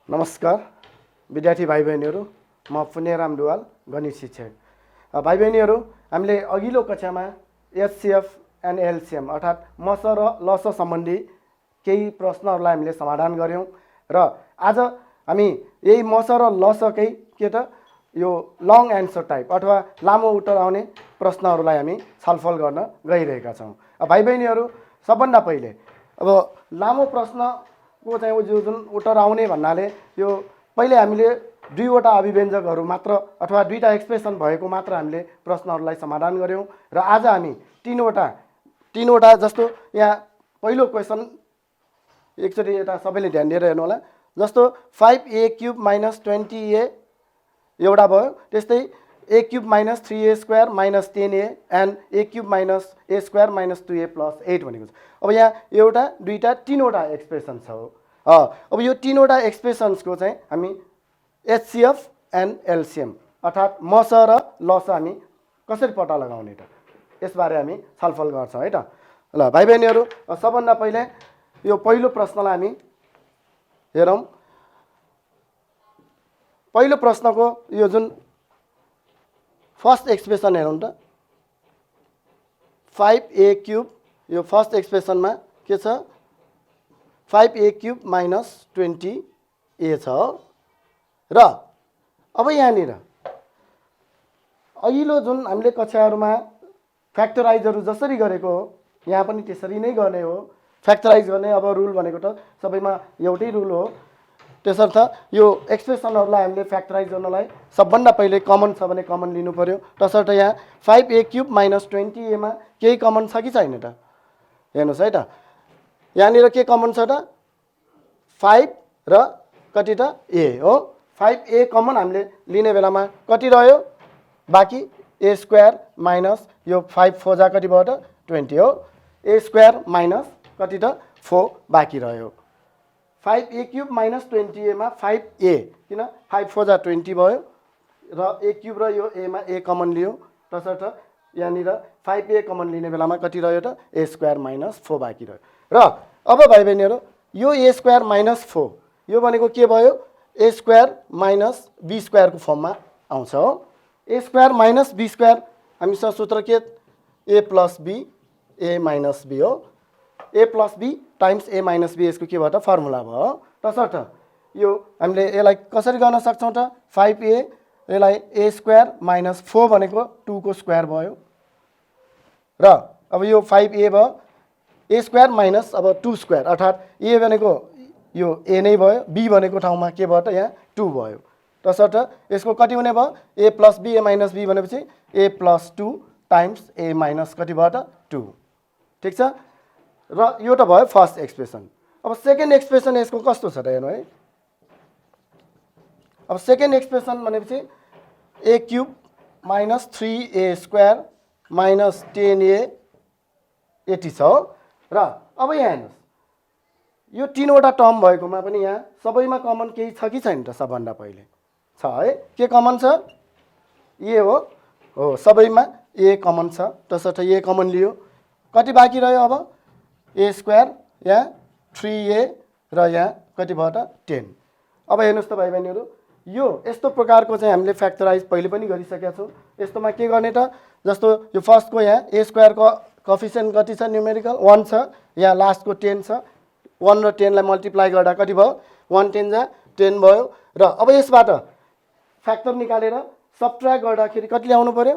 नमस्कार विद्यार्थी भाइ बहिनीहरू, म पुण्यराम दुवाल, गणित शिक्षक। भाइ बहिनीहरू, हामीले अघिल्लो कक्षामा एचसीएफ एन्ड एलसीएम अर्थात् मस र लस सम्बन्धी केही प्रश्नहरूलाई हामीले समाधान गऱ्यौँ र आज हामी यही मस र लसकै के त यो लङ एन्सर टाइप अथवा लामो उत्तर आउने प्रश्नहरूलाई हामी छलफल गर्न गइरहेका छौँ। भाइ बहिनीहरू, सबभन्दा पहिले अब लामो प्रश्नको चाहिँ जुन उत्तर आउने भन्नाले यो पहिले हामीले दुईवटा अभिव्यञ्जकहरू मात्र अथवा दुईटा एक्सप्रेसन भएको मात्र हामीले प्रश्नहरूलाई समाधान गऱ्यौँ र आज हामी तीनवटा जस्तो यहाँ पहिलो क्वेसन एकचोटि यता सबैले ध्यान दिएर हेर्नु होला। जस्तो 5a³ - 20a एउटा भयो, त्यस्तै a³ - 3a² - 10a and a³ - a² - 2a + 8 भनेको छ। अब यहाँ एउटा दुईटा तीनवटा एक्सप्रेसन छ हो। अब यो तीनवटा एक्सप्रेसन्सको चाहिँ हामी एचसीएफ एन्ड एलसीएम अर्थात् मस र लस हामी कसरी पत्ता लगाउने त यसबारे हामी छलफल गर्छौँ है त। ल भाइ बहिनीहरू, सबभन्दा पहिले यो पहिलो प्रश्नलाई हामी हेरौँ। पहिलो प्रश्नको यो जुन फर्स्ट एक्सप्रेसन हेरौँ त, 5a³ यो फर्स्ट एक्सप्रेसनमा के छ, 5a³ - 20a छ र अब यहाँनिर अघिल्लो जुन हामीले कक्षाहरूमा फ्याक्टराइजहरू जसरी गरेको हो यहाँ पनि त्यसरी नै गर्ने हो। फ्याक्टराइज गर्ने अब रुल भनेको त सबैमा एउटै रुल हो। त्यसर्थ यो एक्सप्रेसनहरूलाई हामीले फ्याक्टराइज गर्नलाई सबभन्दा पहिले कमन छ भने कमन लिनु पर्यो। तसर्थ यहाँ 5a³ - 20a मा केही कमन छ कि छैन त हेर्नुहोस् है त। यहाँनिर के कमन छ त, 5 र कति त a हो। 5a कमन हामीले लिने बेलामा कति रह्यो, बाँकी a² माइनस यो 5 4 जा कति भयो त 20 हो। a² माइनस कति त 4 बाँकी रह्यो। 5a³ - 20a मा 5a किन 5 4 जा 20 भयो र a³ र यो a मा a कमन लियो। तसर्थ यहाँनिर 5a कमन लिने बेलामा कति रह्यो त a² - 4 बाँकी रह्यो। र अब भाइ बहिनीहरू, यो a² - 4 यो भनेको के भयो, a² - b² को फर्ममा आउँछ हो। a² - b² हामीसँग सूत्र के, a + b a - b हो। a + b times a - b यसको के भयो त फर्मुला भयो। तसर्थ यो हामीले यसलाई कसरी गर्न सक्छौँ त, 5a यसलाई a² - 4 भनेको 2 को स्क्वायर भयो र अब यो 5a भयो, a² माइनस अब 2 स्क्वायर अर्थात् a भनेको यो a नै भयो, b भनेको ठाउँमा के भयो त यहाँ 2 भयो। तसर्थ यसको कति हुने भयो, a + b a - b भनेपछि a + 2 टाइम्स a - कति भयो त 2। ठिक छ र यो त भयो फर्स्ट एक्सप्रेसन। अब सेकेन्ड एक्सप्रेसन यसको कस्तो छ त हेर्नु है। अब सेकेन्ड एक्सप्रेसन भनेपछि a³ - 3a² - 10a यति छ हो। र अब यहाँ हेर्नुहोस्, यो तीनवटा टर्म भएकोमा पनि यहाँ सबैमा कमन केही छ कि छैन त, सबभन्दा पहिले छ है। के कमन छ, a हो सबैमा a कमन छ। तसर्थ a कमन लियो, कति बाँकी रह्यो अब a² यहाँ 3a र यहाँ कति भयो त 10। अब हेर्नुहोस् त भाइ बहिनीहरू, यो यस्तो प्रकारको चाहिँ हामीले फ्याक्टराइज पहिले पनि गरिसकेका छौँ। यस्तोमा के गर्ने त, जस्तो यो फर्स्टको यहाँ a² को कोएफिसिएन्ट कति छ, न्युमेरिकल 1 छ, यहाँ लास्टको 10 छ। 1 र 10 लाई मल्टिप्लाई गर्दा कति भयो, 1 10 जा 10 भयो। र अब यसबाट फ्याक्टर निकालेर सबट्र्याक्ट गर्दाखेरि कति ल्याउनु पर्यो,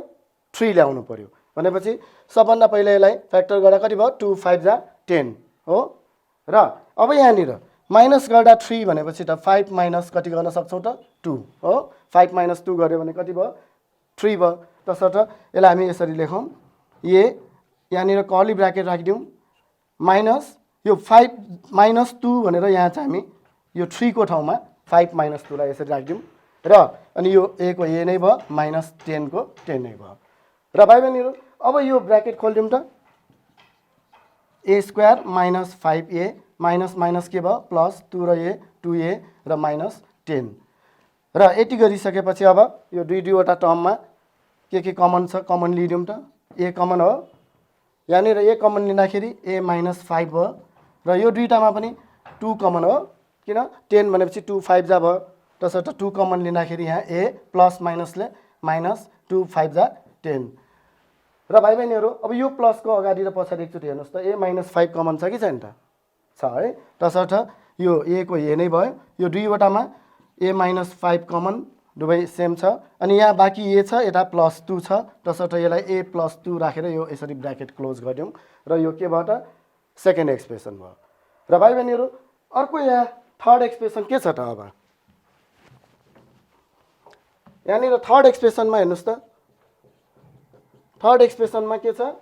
3 ल्याउनु पर्यो। भनेपछि सबभन्दा पहिले यसलाई फ्याक्टर गर्दा कति भयो, 2 5 जा 10 हो। र अब यहाँनिर माइनस गर्दा 3 भनेपछि त 5 माइनस कति गर्न सक्छौँ त 2 हो। 5 - 2 गऱ्यो भने कति भयो, 3 भयो। तसर्थ यसलाई हामी यसरी लेखौँ, a यहाँनिर कर्ली ब्राकेट राखिदिउँ माइनस यो 5 - 2 भनेर यहाँ चाहिँ हामी यो 3 को ठाउँमा 5 - 2 लाई यसरी राखिदिउँ र अनि यो a को a नै भयो, -10 को 10 नै भयो। र भाइ बहिनीहरू, अब यो ब्राकेट खोलिदिउँ त, a² - 5a माइनस के भयो +2 र a 2a र -10 र यति गरिसकेपछि अब यो दुईवटा टर्ममा के कमन छ, कमन लिदिउँ त, a कमन हो। यहाँनिर a कमन लिँदाखेरि a - 5 भयो र यो दुईटामा पनि 2 कमन हो। किन 10 भनेपछि 2 5 जा भयो त्यसर्थ 2 कमन लिँदाखेरि यहाँ ए प्लस माइनसले माइनस 2 5 जा 10 र भाइ बहिनीहरू अब यो प्लसको अगाडि र पछाडि एकचोटि हेर्नुहोस् त ए माइनस 5 कमन छ कि छैन त छ है त्यसर्थ यो ए को ए नै भयो यो दुईवटामा ए माइनस 5 कमन दुवै सेम छ अनि यहाँ बाँकी ए छ यता प्लस 2 छ त्यसर्थ यसलाई ए प्लस 2 राखेर यो यसरी ब्र्याकेट क्लोज गर्यौँ र यो के भयो त सेकेन्ड एक्सप्रेसन भयो र भाइ बहिनीहरू अर्को यहाँ थर्ड एक्सप्रेसन के छ त अब यहाँनिर थर्ड एक्सप्रेसनमा हेर्नुहोस् त थर्ड एक्सप्रेसनमा के छ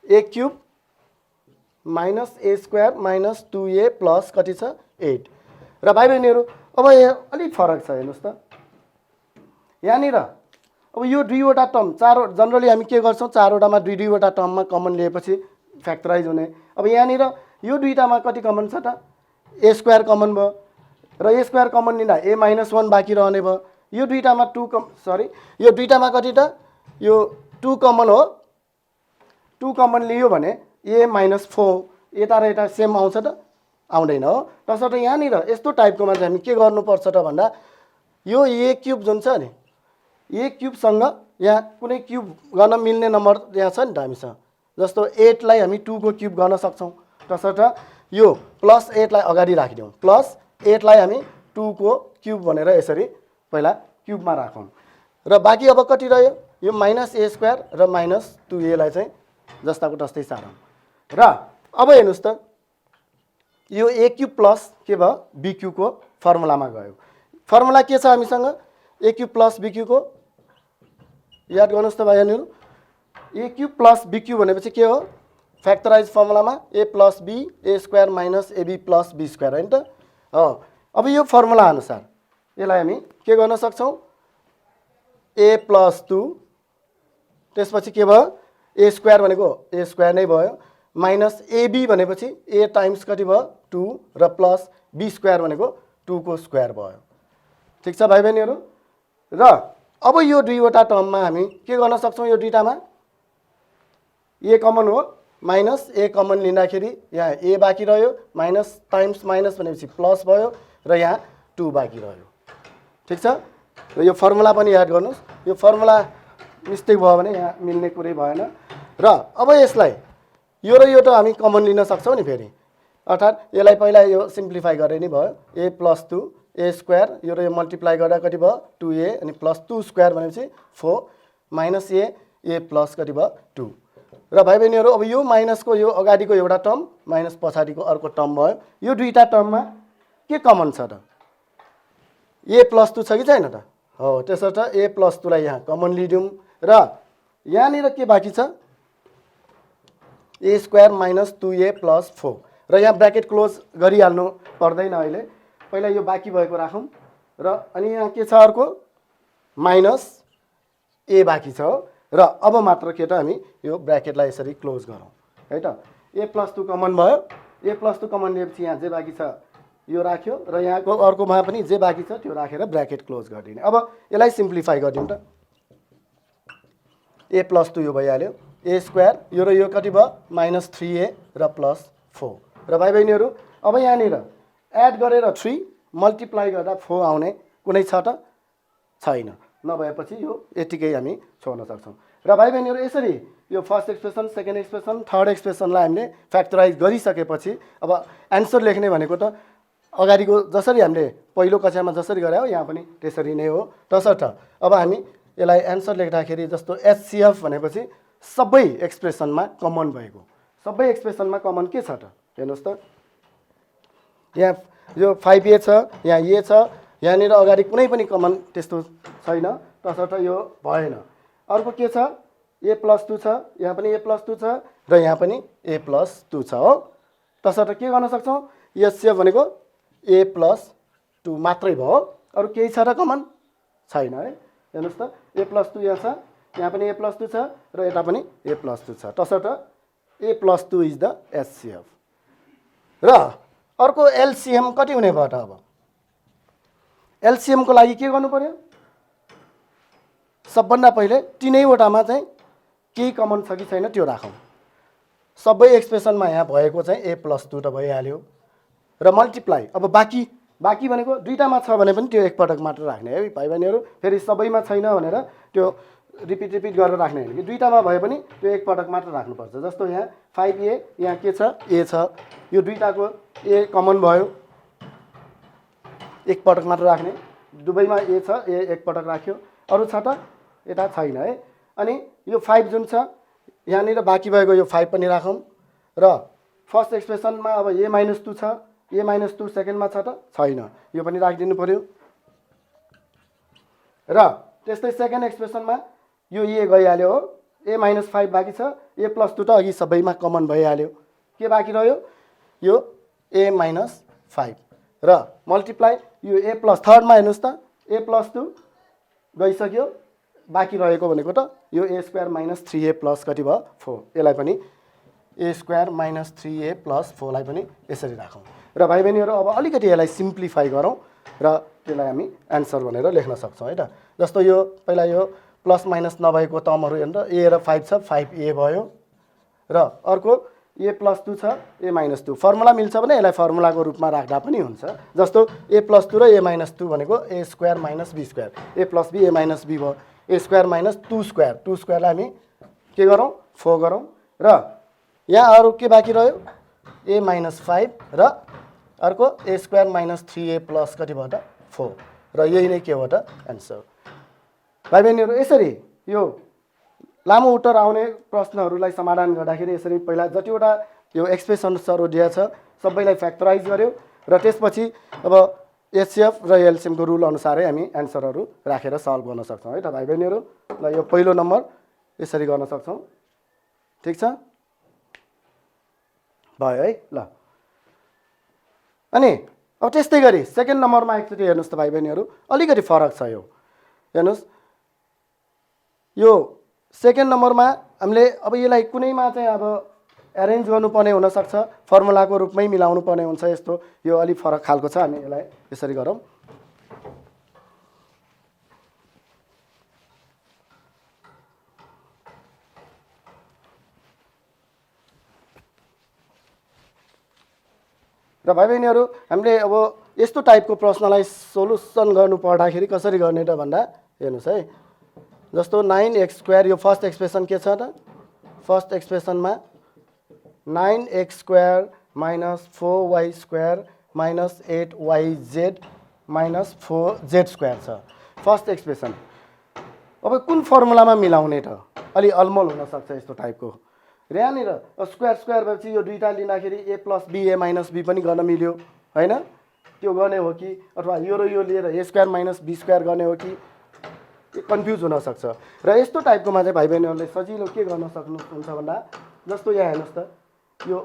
ए cube minus A square minus 2a plus कति छ 8 र भाइ बहिनीहरू अब यहाँ अलिक फरक छ हेर्नुहोस् त यहाँनिर अब यो दुईवटा टर्म जनरली हामी के गर्छौँ चारवटामा दुईवटा टर्ममा कमन लिएपछि फ्याक्टराइज हुने अब यहाँनिर यो दुईटामा कति कमन छ त ए स्क्वायर कमन भयो र ए स्क्वायर कमन लिँदा ए माइनस 1 बाँकी रहने भयो यो दुईटामा यो दुईटामा कति त यो 2 कमन हो 2 कमन लियो भने ए माइनस 4 यता र यता सेम आउँछ त आउँदैन हो त्यसर्थ यहाँनिर यस्तो टाइपकोमा चाहिँ हामी के गर्नुपर्छ त भन्दा यो ए क्युब जुन छ नि ए क्युबसँग यहाँ कुनै क्युब गर्न मिल्ने नम्बर यहाँ छ नि त हामीसँग जस्तो 8 लाई हामी 2 को क्युब गर्न सक्छौँ त्यसर्थ यो प्लस 8 लाई अगाडि राखिदिउँ प्लस 8 लाई हामी 2 को क्युब भनेर यसरी पहिला क्युबमा राखौँ र बाँकी अब कति रह्यो यो माइनस ए स्क्वायर र माइनस 2a लाई चाहिँ जस्ताको तस्तै सारौँ र अब हेर्नुहोस् त यो ए क्युब प्लस के भयो बी क्युबको फर्मुलामा गयो फर्मुला के छ हामीसँग ए क्युब प्लस बी क्युबको याद गर्नुहोस् त भाइहरू A cube plus B cube भनेपछि के हो फ्याक्टराइज फर्मुलामा A plus B A square minus AB plus B square होइन त अब यो फर्मुला अनुसार यसलाई हामी के गर्न सक्छौँ ए प्लस 2 त्यसपछि के भयो ए स्क्वायर भनेको ए स्क्वायर नै भयो माइनस एबी भनेपछि ए टाइम्स कति भयो 2 र प्लस बी स्क्वायर भनेको 2 को स्क्वायर भयो ठिक छ भाइ बहिनीहरू र अब यो दुईवटा टर्ममा हामी के गर्न सक्छौँ यो दुईटामा ए कमन हो माइनस ए कमन लिँदाखेरि यहाँ ए बाँकी रह्यो माइनस टाइम्स माइनस भनेपछि प्लस भयो र यहाँ 2 बाँकी रह्यो ठिक छ र यो फर्मुला पनि याद गर्नुहोस् यो फर्मुला मिस्टेक भयो भने यहाँ मिल्ने कुरै भएन र अब यसलाई यो र यो त हामी कमन लिन सक्छौँ नि फेरि अर्थात् यसलाई पहिला यो सिम्प्लिफाई गरे नि भयो ए प्लस 2 ए स्क्वायर यो र यो मल्टिप्लाई गर्दा कति भयो 2a अनि प्लस 2 स्क्वायर भनेपछि 4 माइनस ए प्लस कति भयो 2 र भाइ बहिनीहरू अब यो माइनसको यो अगाडिको एउटा टर्म माइनस पछाडिको अर्को टर्म भयो यो दुईटा टर्ममा के कमन छ त ए प्लस 2 छ कि छैन त हो त्यसर्थ ए प्लस 2 लाई यहाँ कमन लिदिउँ र यहाँनिर के बाँकी छ ए स्क्वायर माइनस 2a प्लस 4 र यहाँ ब्र्याकेट क्लोज गरिहाल्नु पर्दैन अहिले पहिला यो बाँकी भएको राखौँ र अनि यहाँ के छ अर्को माइनस ए बाँकी छ र अब मात्र के त हामी यो ब्र्याकेटलाई यसरी क्लोज गरौँ है त ए प्लस 2 कमन भयो ए प्लस 2 कमन लिएपछि यहाँ जे बाँकी छ यो राख्यो र यहाँको अर्कोमा पनि जे बाँकी छ त्यो राखेर ब्र्याकेट क्लोज गरिदिने अब यसलाई सिम्प्लिफाई गरिदिउँ त ए प्लस 2 यो भइहाल्यो ए स्क्वायर यो र यो कति भयो माइनस 3a र प्लस 4 र भाइ बहिनीहरू अब यहाँनिर एड गरेर 3 मल्टिप्लाई गर्दा 4 आउने कुनै छ त छैन नभएपछि यो यतिकै हामी छोड्न सक्छौँ र भाइ बहिनीहरू यसरी यो फर्स्ट एक्सप्रेसन सेकेन्ड एक्सप्रेसन थर्ड एक्सप्रेसनलाई हामीले फ्याक्टराइज गरिसकेपछि अब एन्सर लेख्ने भनेको त अगाडिको जसरी हामीले पहिलो कक्षामा जसरी गरे हो यहाँ पनि त्यसरी नै हो तसर्थ अब हामी यसलाई एन्सर लेख्दाखेरि जस्तो एचसिएफ भनेपछि सबै एक्सप्रेसनमा कमन भएको सबै एक्सप्रेसनमा कमन के छ त हेर्नुहोस् त यहाँ यो 5a छ यहाँ ए छ यहाँनिर अगाडि कुनै पनि कमन त्यस्तो छैन तसर्थ यो भएन अर्को के छ ए प्लस 2 छ यहाँ पनि ए प्लस 2 छ र यहाँ पनि ए प्लस 2 छ हो तसर्थ के गर्न सक्छौँ एचसिएफ भनेको ए प्लस 2 मात्रै भयो अरू केही छ र कमन छैन है हेर्नुहोस् त ए प्लस 2 यहाँ छ यहाँ पनि ए प्लस 2 छ र यता पनि ए प्लस 2 छ तसर्थ ए प्लस 2 इज द एचसिएफ र अर्को एलसिएम कति हुने भयो त अब एलसिएमको लागि के गर्नु पर्यो सबभन्दा पहिले तीनैवटामा चाहिँ केही कमन छ कि छैन त्यो राखौँ सबै एक्सप्रेसनमा यहाँ भएको चाहिँ ए प्लस 2 त भइहाल्यो र मल्टिप्लाई। अब बाँकी भनेको दुईटामा छ भने पनि त्यो एकपटक मात्र राख्ने है भाइ बहिनीहरू। फेरि सबैमा छैन भनेर त्यो रिपिट गरेर राख्ने होइन कि दुईटामा भए पनि त्यो एकपटक मात्र राख्नुपर्छ। जस्तो यहाँ 5a, यहाँ के छ a छ, यो दुईटाको a कमन भयो, एकपटक मात्र राख्ने। दुवैमा a छ, a एकपटक राख्यो, अरू छ त यता छैन है। अनि यो 5 जुन छ यहाँनिर बाँकी भएको यो 5 पनि राखौँ र फर्स्ट एक्सप्रेसनमा अब a-2 छ, a-2 सेकेन्डमा छ त छैन, यो पनि राखिदिनु पर्यो। र त्यस्तै सेकेन्ड एक्सप्रेसनमा यो a गइहाल्यो हो, a-5 बाँकी छ, a+2 त अघि सबैमा कमन भइहाल्यो। के बाँकी रह्यो? यो a-5 र मल्टिप्लाई यो a+ थर्डमा हेर्नुहोस् त a+2 गइसक्यो, बाँकी रहेको भनेको त यो a² - 3a प्लस कति भयो 4। यसलाई पनि a² - 3a + 4 लाई पनि यसरी राखौँ। र भाइ बहिनीहरू अब अलिकति यसलाई सिम्प्लिफाई गरौँ र त्यसलाई हामी एन्सर भनेर लेख्न सक्छौँ है त। जस्तो यो पहिला यो प्लस माइनस नभएको टर्महरू हेर्नु त, a र 5 छ, 5a भयो, र अर्को a+2 छ, a-2। फर्मुला मिल्छ भने यसलाई फर्मुलाको रूपमा राख्दा पनि हुन्छ। जस्तो a+2 र a-2 भनेको a² - b², a + b a - b भयो, a² - 2², 2²लाई हामी के गरौँ 4 गरौँ। र यहाँ अरू के बाँकी रह्यो? a-5 र अर्को a² - 3a प्लस कति भयो त 4। र यही नै के हो त एन्सर। भाइ बहिनीहरू यसरी यो लामो उत्तर आउने प्रश्नहरूलाई समाधान गर्दाखेरि यसरी पहिला जतिवटा यो एक्सप्रेसन्सहरू दिएको छ सबैलाई फ्याक्टराइज गर्यो र त्यसपछि अब एचसिएफ र एलसिएमको रुल अनुसारै हामी एन्सरहरू राखेर सल्भ गर्न सक्छौँ है त भाइ बहिनीहरू। ल यो पहिलो नम्बर यसरी गर्न सक्छौँ, ठिक छ भयो है। ल अनि अब त्यस्तै गरी सेकेन्ड नम्बरमा एकचोटि हेर्नुहोस् त भाइ बहिनीहरू, अलिकति फरक छ यो हेर्नुहोस्। यो सेकेन्ड नम्बरमा हामीले अब यसलाई कुनैमा चाहिँ अब एरेन्ज गर्नुपर्ने हुनसक्छ, फर्मुलाको रूपमै मिलाउनु पर्ने हुन्छ, यस्तो यो अलिक फरक खालको छ। हामी यसलाई यसरी गरौँ। र भाइ बहिनीहरू हामीले अब यस्तो टाइपको प्रश्नलाई सोल्युसन गर्नु पर्दाखेरि कसरी गर्ने त भन्दा हेर्नुहोस् है। जस्तो 9x², यो फर्स्ट एक्सप्रेसन के छ त? First एक्सप्रेसनमा 9x² - 4y² - 8yz - 4z² छ फर्स्ट एक्सप्रेसन। अब कुन फर्मुलामा मिलाउने त? अलि अलमल हुनसक्छ यस्तो टाइपको। र यहाँनिर स्क्वायर भएपछि यो दुईटा लिँदाखेरि a + b a - b पनि गर्न मिल्यो होइन? त्यो गर्ने हो कि अथवा यो र यो लिएर a² - b² गर्ने हो कि, कन्फ्युज हुनसक्छ। र यस्तो टाइपकोमा चाहिँ भाइ बहिनीहरूले सजिलो के गर्न सक्नुहुन्छ भन्दा जस्तो यहाँ हेर्नुहोस् त, यो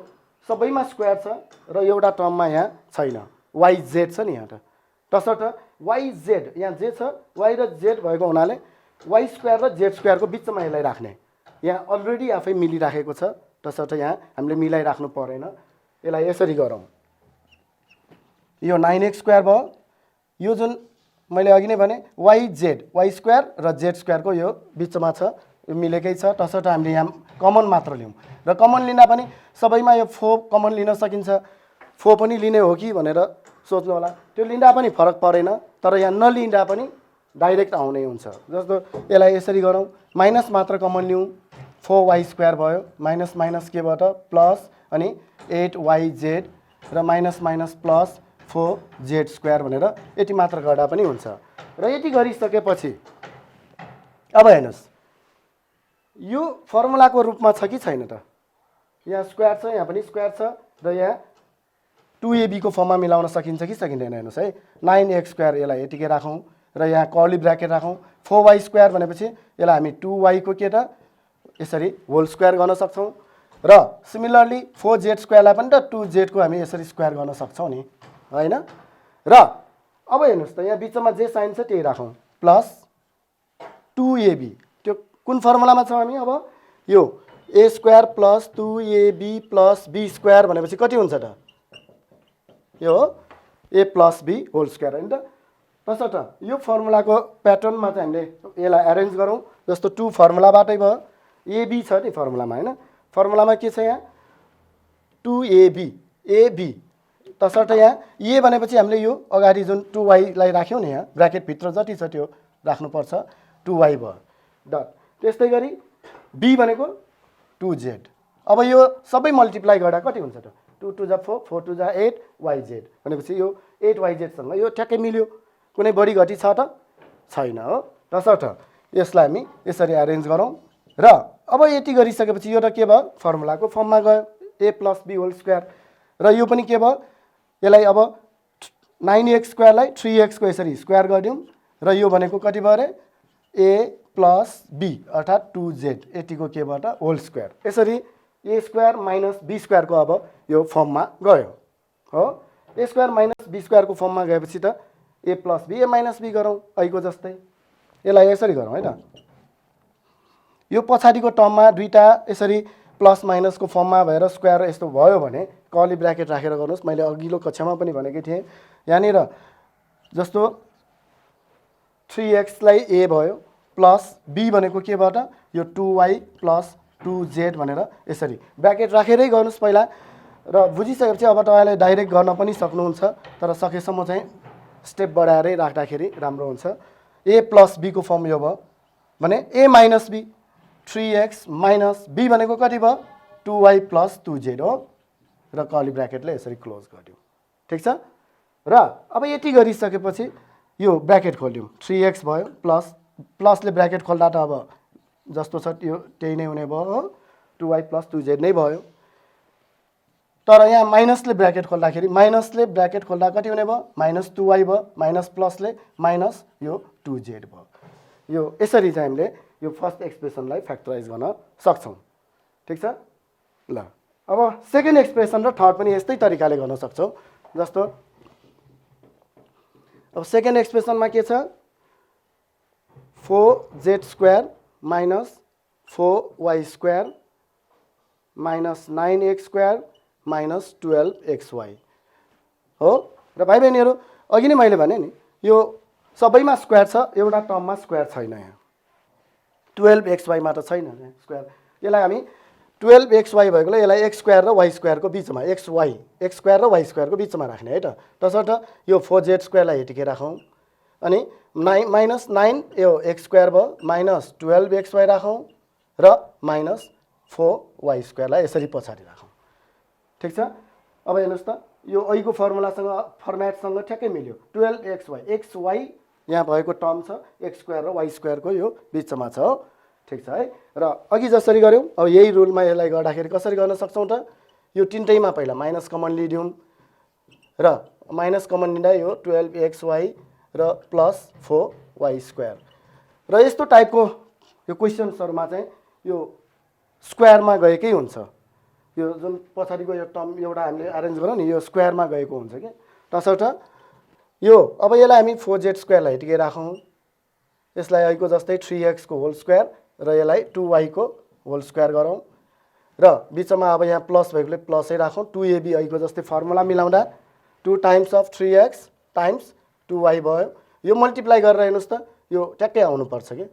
सबैमा स्क्वायर छ र एउटा टर्ममा यहाँ छैन, yz छ नि यहाँ त। तसर्थ yz यहाँ जे छ y र z भएको हुनाले y² र z² को बिचमा यसलाई राख्ने। यहाँ अलरेडी आफै मिलिराखेको छ, तसर्थ यहाँ हामीले मिलाइराख्नु परेन। यसलाई यसरी गरौँ। यो 9x² भयो, यो जुन मैले अघि नै भने y² र z² को यो बिचमा छ, यो मिलेकै छ, तसर्थ हामीले यहाँ कमन मात्र लिउँ। र कमन लिँदा पनि सबैमा यो 4 कमन लिन सकिन्छ, 4 पनि लिने हो कि भनेर सोच्नु होला। त्यो लिँदा पनि फरक परेन, तर यहाँ नलिँदा पनि डाइरेक्ट आउने हुन्छ। जस्तो यसलाई यसरी गरौँ, माइनस मात्र कमन लिउँ, 4y² भयो, माइनस माइनस के भयो त प्लस, अनि 8yz र माइनस माइनस प्लस 4z² भनेर यति मात्र गर्दा पनि हुन्छ। र यति गरिसकेपछि अब हेर्नुहोस् यो फर्मुलाको रूपमा छ कि छैन त? यहाँ स्क्वायर छ, यहाँ पनि स्क्वायर छ, र यहाँ 2ab को फर्ममा मिलाउन सकिन्छ कि सकिँदैन हेर्नुहोस् है। 9x² यसलाई यतिकै राखौँ र यहाँ कर्ली ब्र्याकेट राखौँ। 4y² भनेपछि यसलाई हामी 2y को के त यसरी होल स्क्वायर गर्न सक्छौँ। र सिमिलरली 4z² लाई पनि त 2z को हामी यसरी स्क्वायर गर्न सक्छौँ नि होइन? र अब हेर्नुहोस् त यहाँ बिचमा जे साइन छ त्यही राखौँ, प्लस 2ab। त्यो कुन फर्मुलामा छ हामी? अब यो a² + 2ab + b² भनेपछि कति हुन्छ त? यो a + b होल स्क्वायर होइन त? तसर्थ यो फर्मुलाको प्याटर्नमा चाहिँ हामीले यसलाई एरेन्ज गरौँ। जस्तो 2 फर्मुलाबाटै भयो, ab छ नि फर्मुलामा होइन? फर्मुलामा के छ यहाँ 2ab, ab तसर्थ यहाँ ए भनेपछि हामीले यो अगाडि जुन 2y लाई राख्यौँ नि यहाँ ब्र्याकेटभित्र जति छ त्यो राख्नुपर्छ 2y भयो डट। त्यस्तै गरी b भनेको 2z। अब यो सबै मल्टिप्लाई गर्दा कति हुन्छ त 2 2 जा 4 4 2 जा 8 yz भनेपछि यो 8yz सँग यो ठ्याक्कै मिल्यो, कुनै बढी घटी छ त छैन हो। तसर्थ यसलाई हामी यसरी एरेन्ज गरौँ र अब यति गरिसकेपछि यो त के भयो फर्मुलाको फर्ममा गयो a + b होल स्क्वायर र यो पनि के भयो यसलाई अब 9x स्क्वायरलाई 3x को यसरी स्क्वायर गरिदिउँ र यो भनेको कति भयो रे a + b अर्थात् 2z यतिको के भयो त होल स्क्वायर। यसरी a स्क्वायर - b स्क्वायर को अब यो फर्ममा गयो हो। a स्क्वायर - b स्क्वायर को फर्ममा गएपछि त a + b a - b गरौँ अहिलेको जस्तै यसलाई यसरी गरौँ है त। यो पछाडिको टर्ममा दुईटा यसरी प्लस माइनस को फर्ममा भएर स्क्वायर यस्तो भयो भने कर्ली ब्र्याकेट राखेर गर्नुहोस्। मैले अघिल्लो कक्षामा पनि भनेकै थिएँ यहाँनिर जस्तो 3x लाई a भयो प्लस b भनेको के भयो त यो 2y + 2z भनेर यसरी ब्र्याकेट राखेरै गर्नुहोस् पहिला र बुझिसकेपछि अब तपाईँले डाइरेक्ट गर्न पनि सक्नुहुन्छ, तर सकेसम्म चाहिँ स्टेप बढाएरै राख्दाखेरि राम्रो हुन्छ। a + b को फर्म यो भयो भने a - b 3x - b भनेको कति भयो 2y + 2z हो र कर्ली ब्र्याकेटले यसरी क्लोज गरिदिउँ। ठिक छ र अब यति गरिसकेपछि यो ब्र्याकेट खोल्यौँ 3x भयो प्लसले ब्र्याकेट खोल्दा त अब जस्तो छ यो त्यही नै हुने भयो हो 2y + 2z नै भयो। तर यहाँ माइनसले ब्र्याकेट खोल्दा कति हुने भयो -2y भयो माइनस प्लसले माइनस यो 2z भयो। यो यसरी चाहिँ हामीले यो फर्स्ट एक्सप्रेसनलाई फ्याक्टराइज गर्न सक्छौँ। ठिक छ ल। अब सेकेन्ड एक्सप्रेसन र थर्ड पनि यस्तै तरिकाले गर्न सक्छौँ। जस्तो अब सेकेन्ड एक्सप्रेसनमा के छ 4z square - 4y square - 9x square - 12xy हो। र भाइ बहिनीहरू अघि नै मैले भने नि यो सबैमा स्क्वायर छ, एउटा टर्ममा स्क्वायर छैन। यहाँ 12xy मा त छैन स्क्वायर। यसलाई हामी 12xy भएकोले यसलाई x स्क्वायर र y स्क्वायर को बिचमा x स्क्वायर र y स्क्वायर को बिचमा राख्ने है त। तसर्थ यो 4z स्क्वायरलाई यतिकै राखौँ अनि -9 यो x स्क्वायर भयो -12xy राखौँ र -4y स्क्वायरलाई यसरी पछाडि राखौँ। ठिक छ। अब हेर्नुहोस् त यो अहिलेको फर्मेटसँग ठ्याक्कै मिल्यो 12xy xy यहाँ भएको टर्म छ x स्क्वायर र y स्क्वायर को यो बिचमा छ हो। ठिक छ है। र अघि जसरी गऱ्यौँ अब यही रुलमा यसलाई गर्दाखेरि कसरी गर्न सक्छौँ त यो तिनटैमा पहिला माइनस कमन लिदिउँ र माइनस कमन लिँदा यो 12xy र +4y स्क्वायर र यस्तो टाइपको यो क्वेसन्सहरुमा चाहिँ यो स्क्वायरमा गएकै हुन्छ। यो जुन पछाडिको यो टर्म एउटा हामीले अरेन्ज गरौँ नि यो स्क्वायरमा गएको हुन्छ के। तसर्थ यो अब यसलाई हामी 4z स्क्वायरलाई यतिकै राखौँ, यसलाई अहिलेको जस्तै 3x को होल स्क्वायर र यसलाई 2y को होल स्क्वायर गरौँ र बिचमा अब यहाँ प्लस भएकोले प्लसै राखौँ। 2ab अहिलेको जस्तै फर्मुला मिलाउँदा 2 times of 3x times 2y भयो। यो मल्टिप्लाई गरेर हेर्नुहोस् त यो ट्याक्कै आउनुपर्छ कि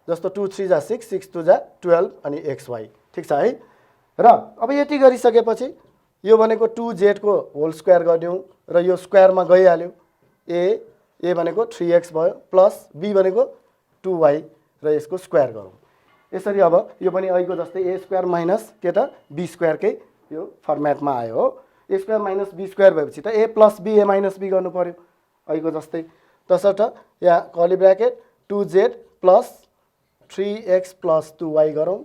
जस्तो 2 3 जा 6 6 2 जा 12 अनि xy। ठिक छ है। र अब यति गरिसकेपछि यो भनेको 2z को होल स्क्वायर गरिदिउँ र यो स्क्वायरमा गइहाल्यो। a भनेको 3x भयो प्लस b भनेको 2y र यसको स्क्वायर गरौँ। यसरी अब यो पनि अहिलेको जस्तै a स्क्वायर माइनस के त b स्क्वायर कै यो फर्मेटमा आयो हो। a square minus b square भएपछि त a plus b a minus b गर्नु पर्यो अहिलेको जस्तै। तसर्थ यहाँ curly bracket 2z plus 3x plus 2y गरौँ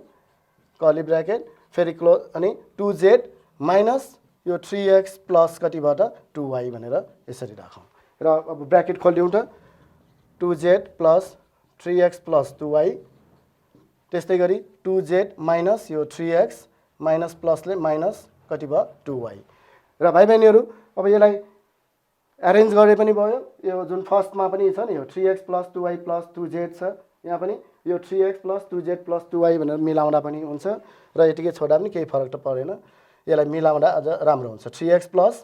कर्ली ब्र्याकेट फेरि क्लोज अनि 2z माइनस यो 3x प्लस कति भयो त 2y भनेर यसरी राखौँ र अब ब्र्याकेट खोल्यौँ त 2z plus 3x plus 2y त्यस्तै गरी 2z माइनस यो 3x माइनस प्लसले माइनस कति भयो 2y र भाइ बहिनीहरू अब यसलाई एरेन्ज गरे पनि भयो। यो जुन फर्स्टमा पनि छ नि यो 3x plus 2y plus 2z छ, यहाँ पनि यो 3x plus 2z plus 2y भनेर मिलाउँदा पनि हुन्छ र यतिकै छोड्दा पनि केही फरक त परेन। यसलाई मिलाउँदा अझ राम्रो हुन्छ 3x plus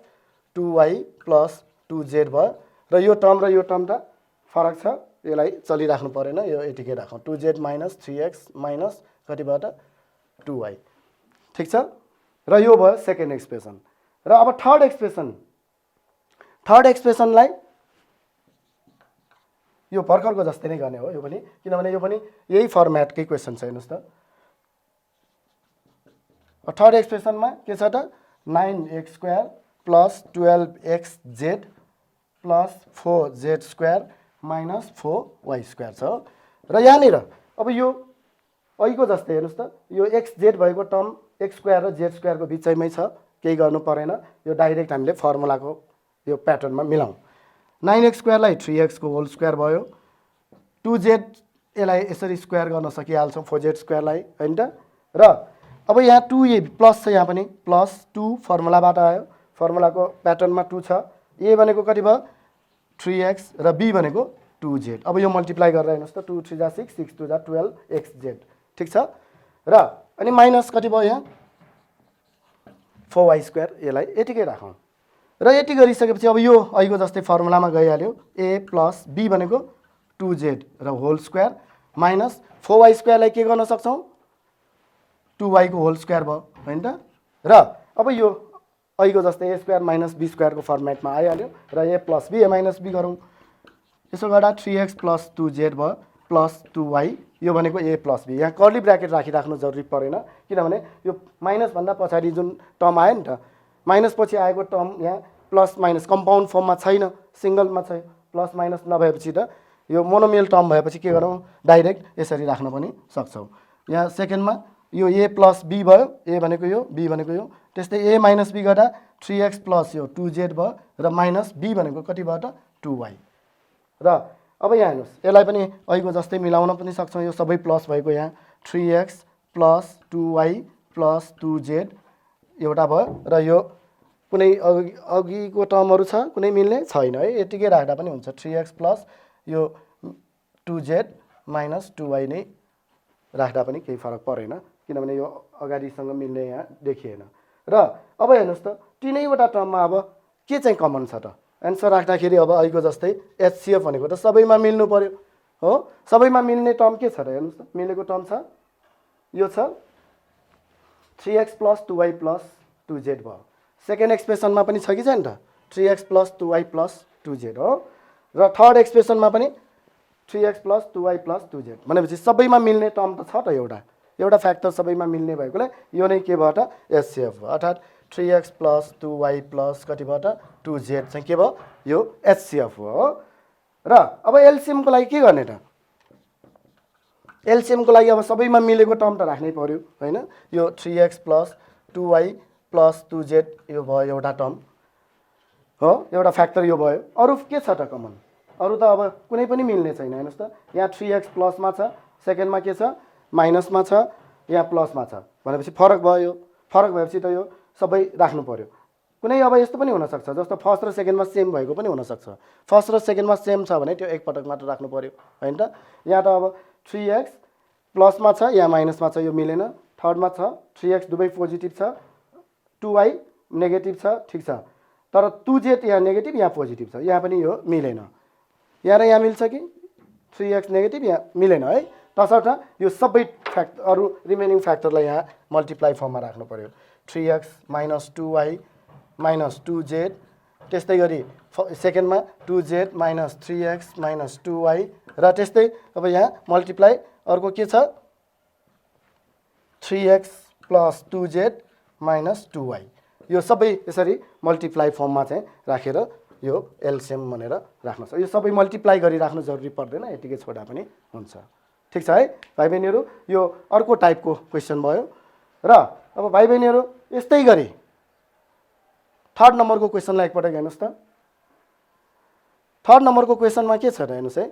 2y plus 2z भयो र यो टर्म त फरक छ यसलाई चलिराख्नु परेन यो यतिकै राखौँ 2z माइनस 3x माइनस कति भयो त 2y। ठिक छ र यो भयो सेकेन्ड एक्सप्रेसन। र अब थर्ड एक्सप्रेसन थर्ड एक्सप्रेसनलाई यो भर्खरको जस्तै नै गर्ने हो यो पनि, किनभने यो पनि यही फर्मेटकै क्वेसन छ। हेर्नुहोस् त थर्ड एक्सप्रेसनमा के छ त 9x² plus 12xz plus 4z² minus 4y² छ। र यहाँनिर अब यो अहिलेको जस्तै हेर्नुहोस् त यो xz भएको टर्म x² र z² को बिचैमै छ, केही गर्नु परेन, यो डाइरेक्ट हामीले फर्मुलाको यो प्याटर्नमा मिलाउँ। 9x² लाई 3x को होल स्क्वायर भयो, 2z यसलाई यसरी स्क्वायर गर्न सकिहाल्छौँ 4z² लाई हैन त। र अब यहाँ 2a प्लस छ, यहाँ पनि प्लस 2 फर्मुलाबाट आयो, फर्मुलाको प्याटर्नमा 2 छ। a भनेको कति भयो 3x र b भनेको 2z। अब यो मल्टिप्लाई गरेर हेर्नुहोस् त 2 3 जा 6 6 2 जा 12xz ठीक छ। र अनि माइनस कति भयो यहाँ 4y², यसलाई यतिकै राखौँ। र यति गरिसकेपछि अब यो अहिलेको जस्तै फर्मुलामा गइहाल्यो, a प्लस b भनेको 2z र होल स्क्वायर माइनस 4y² लाई के गर्न सक्छौँ 2y को होल स्क्वायर भयो हैन त। र अब यो अहिलेको जस्तै a² माइनस b² को फर्मेटमा आइहाल्यो र a plus b a minus b गरौँ। यसो गर्दा 3x प्लस 2z भयो प्लस 2y, यो भनेको a प्लस b। यहाँ कर्ली ब्र्याकेट राखिराख्नु जरुरी परेन, किनभने यो माइनस भन्दा पछाडि जुन टर्म आयो नि त, माइनस पछि आएको टर्म यहाँ प्लस माइनस कम्पाउन्ड फर्ममा छैन, सिङ्गलमा छ। प्लस माइनस नभएपछि त यो मोनोमियल टर्म भएपछि के गरौँ डाइरेक्ट यसरी राख्न पनि सक्छौँ। यहाँ सेकेन्डमा यो a प्लस b भयो, a भनेको यो b भनेको यो, त्यस्तै a माइनस b गर्दा 3x प्लस यो 2z भयो र माइनस b भनेको कति भयो त 2y। र अब यहाँ हेर्नुहोस् यसलाई पनि अहिलेको जस्तै मिलाउन पनि सक्छौँ, यो सबै प्लस भएको यहाँ 3x plus 2y plus 2z एउटा भयो र यो कुनै अघिको टर्महरू छ कुनै मिल्ने छैन है, यतिकै राख्दा पनि हुन्छ। 3x प्लस यो 2z माइनस 2y नै राख्दा पनि केही फरक परेन, किनभने यो अगाडिसँग मिल्ने यहाँ देखिएन। र अब हेर्नुहोस् त तीनैवटा टर्ममा अब के चाहिँ कमन छ त, एन्सर राख्दाखेरि अब अहिलेको जस्तै HCF भनेको त सबैमा मिल्नु पर्यो हो। सबैमा मिल्ने टर्म के छ र हेर्नुहोस् त, मिलेको टर्म छ यो छ 3x plus 2y plus 2z भयो। सेकेन्ड एक्सप्रेसनमा पनि छ कि छैन त 3x plus 2y plus 2z हो। र थर्ड एक्सप्रेसनमा पनि 3x plus 2y plus 2z भनेपछि सबैमा मिल्ने टर्म त छ त एउटा फ्याक्टर सबैमा मिल्ने भएकोले यो नै के भयो त HCF भयो, अर्थात् 3x प्लस 2y प्लस कति भयो त 2z चाहिँ के भयो यो HCF हो। र अब एलसीएमको लागि के गर्ने त, एलसीएमको लागि अब सबैमा मिलेको टर्म त राख्नै पर्यो हैन। यो 3x plus 2y plus 2z यो भयो एउटा टर्म हो, एउटा फ्याक्टर यो भयो। अरू के छ त कमन, अरू त अब कुनै पनि मिल्ने छैन। हेर्नुहोस् त यहाँ 3x प्लसमा छ, सेकेन्डमा के छ माइनसमा छ, यहाँ प्लसमा छ भनेपछि फरक भयो। फरक भएपछि त यो सबै राख्नु पर्यो। कुनै अब यस्तो पनि हुनसक्छ जस्तो फर्स्ट र सेकेन्डमा सेम भएको पनि हुनसक्छ, फर्स्ट र सेकेन्डमा सेम छ भने त्यो एकपटक मात्र राख्नु पर्यो हैन त। यहाँ त अब 3x प्लसमा छ यहाँ माइनसमा छ, यो मिलेन। थर्डमा छ 3x दुवै पोजिटिभ छ, 2y नेगेटिभ छ ठिक छ, तर 2z यहाँ नेगेटिभ यहाँ पोजिटिभ छ, यहाँ पनि यो मिलेन। यहाँ र यहाँ मिल्छ कि 3x नेगेटिभ यहाँ मिलेन है, तसर्थ यो सबै अरू रिमेनिङ फ्याक्टरलाई यहाँ मल्टिप्लाई फर्ममा राख्नु पर्यो। 3x minus 2y minus 2z, त्यस्तै गरी सेकेन्डमा 2z minus 3x minus 2y र त्यस्तै अब यहाँ मल्टिप्लाई अर्को के छ 3x plus 2z minus 2y, यो सबै यसरी मल्टिप्लाई फर्ममा चाहिँ राखेर यो एलसीएम भनेर राख्न सक्छ। यो सबै मल्टिप्लाई गरिराख्नु जरुरी पर्दैन, यतिकै छोडा पनि हुन्छ ठिक छ है भाइ बहिनीहरू। यो अर्को टाइपको क्वेसन भयो। र अब भाइ बहिनीहरू यस्तै गरी थर्ड नम्बरको क्वेसनलाई एकपटक हेर्नुहोस् त। थर्ड नम्बरको क्वेसनमा के छ र हेर्नुहोस् है,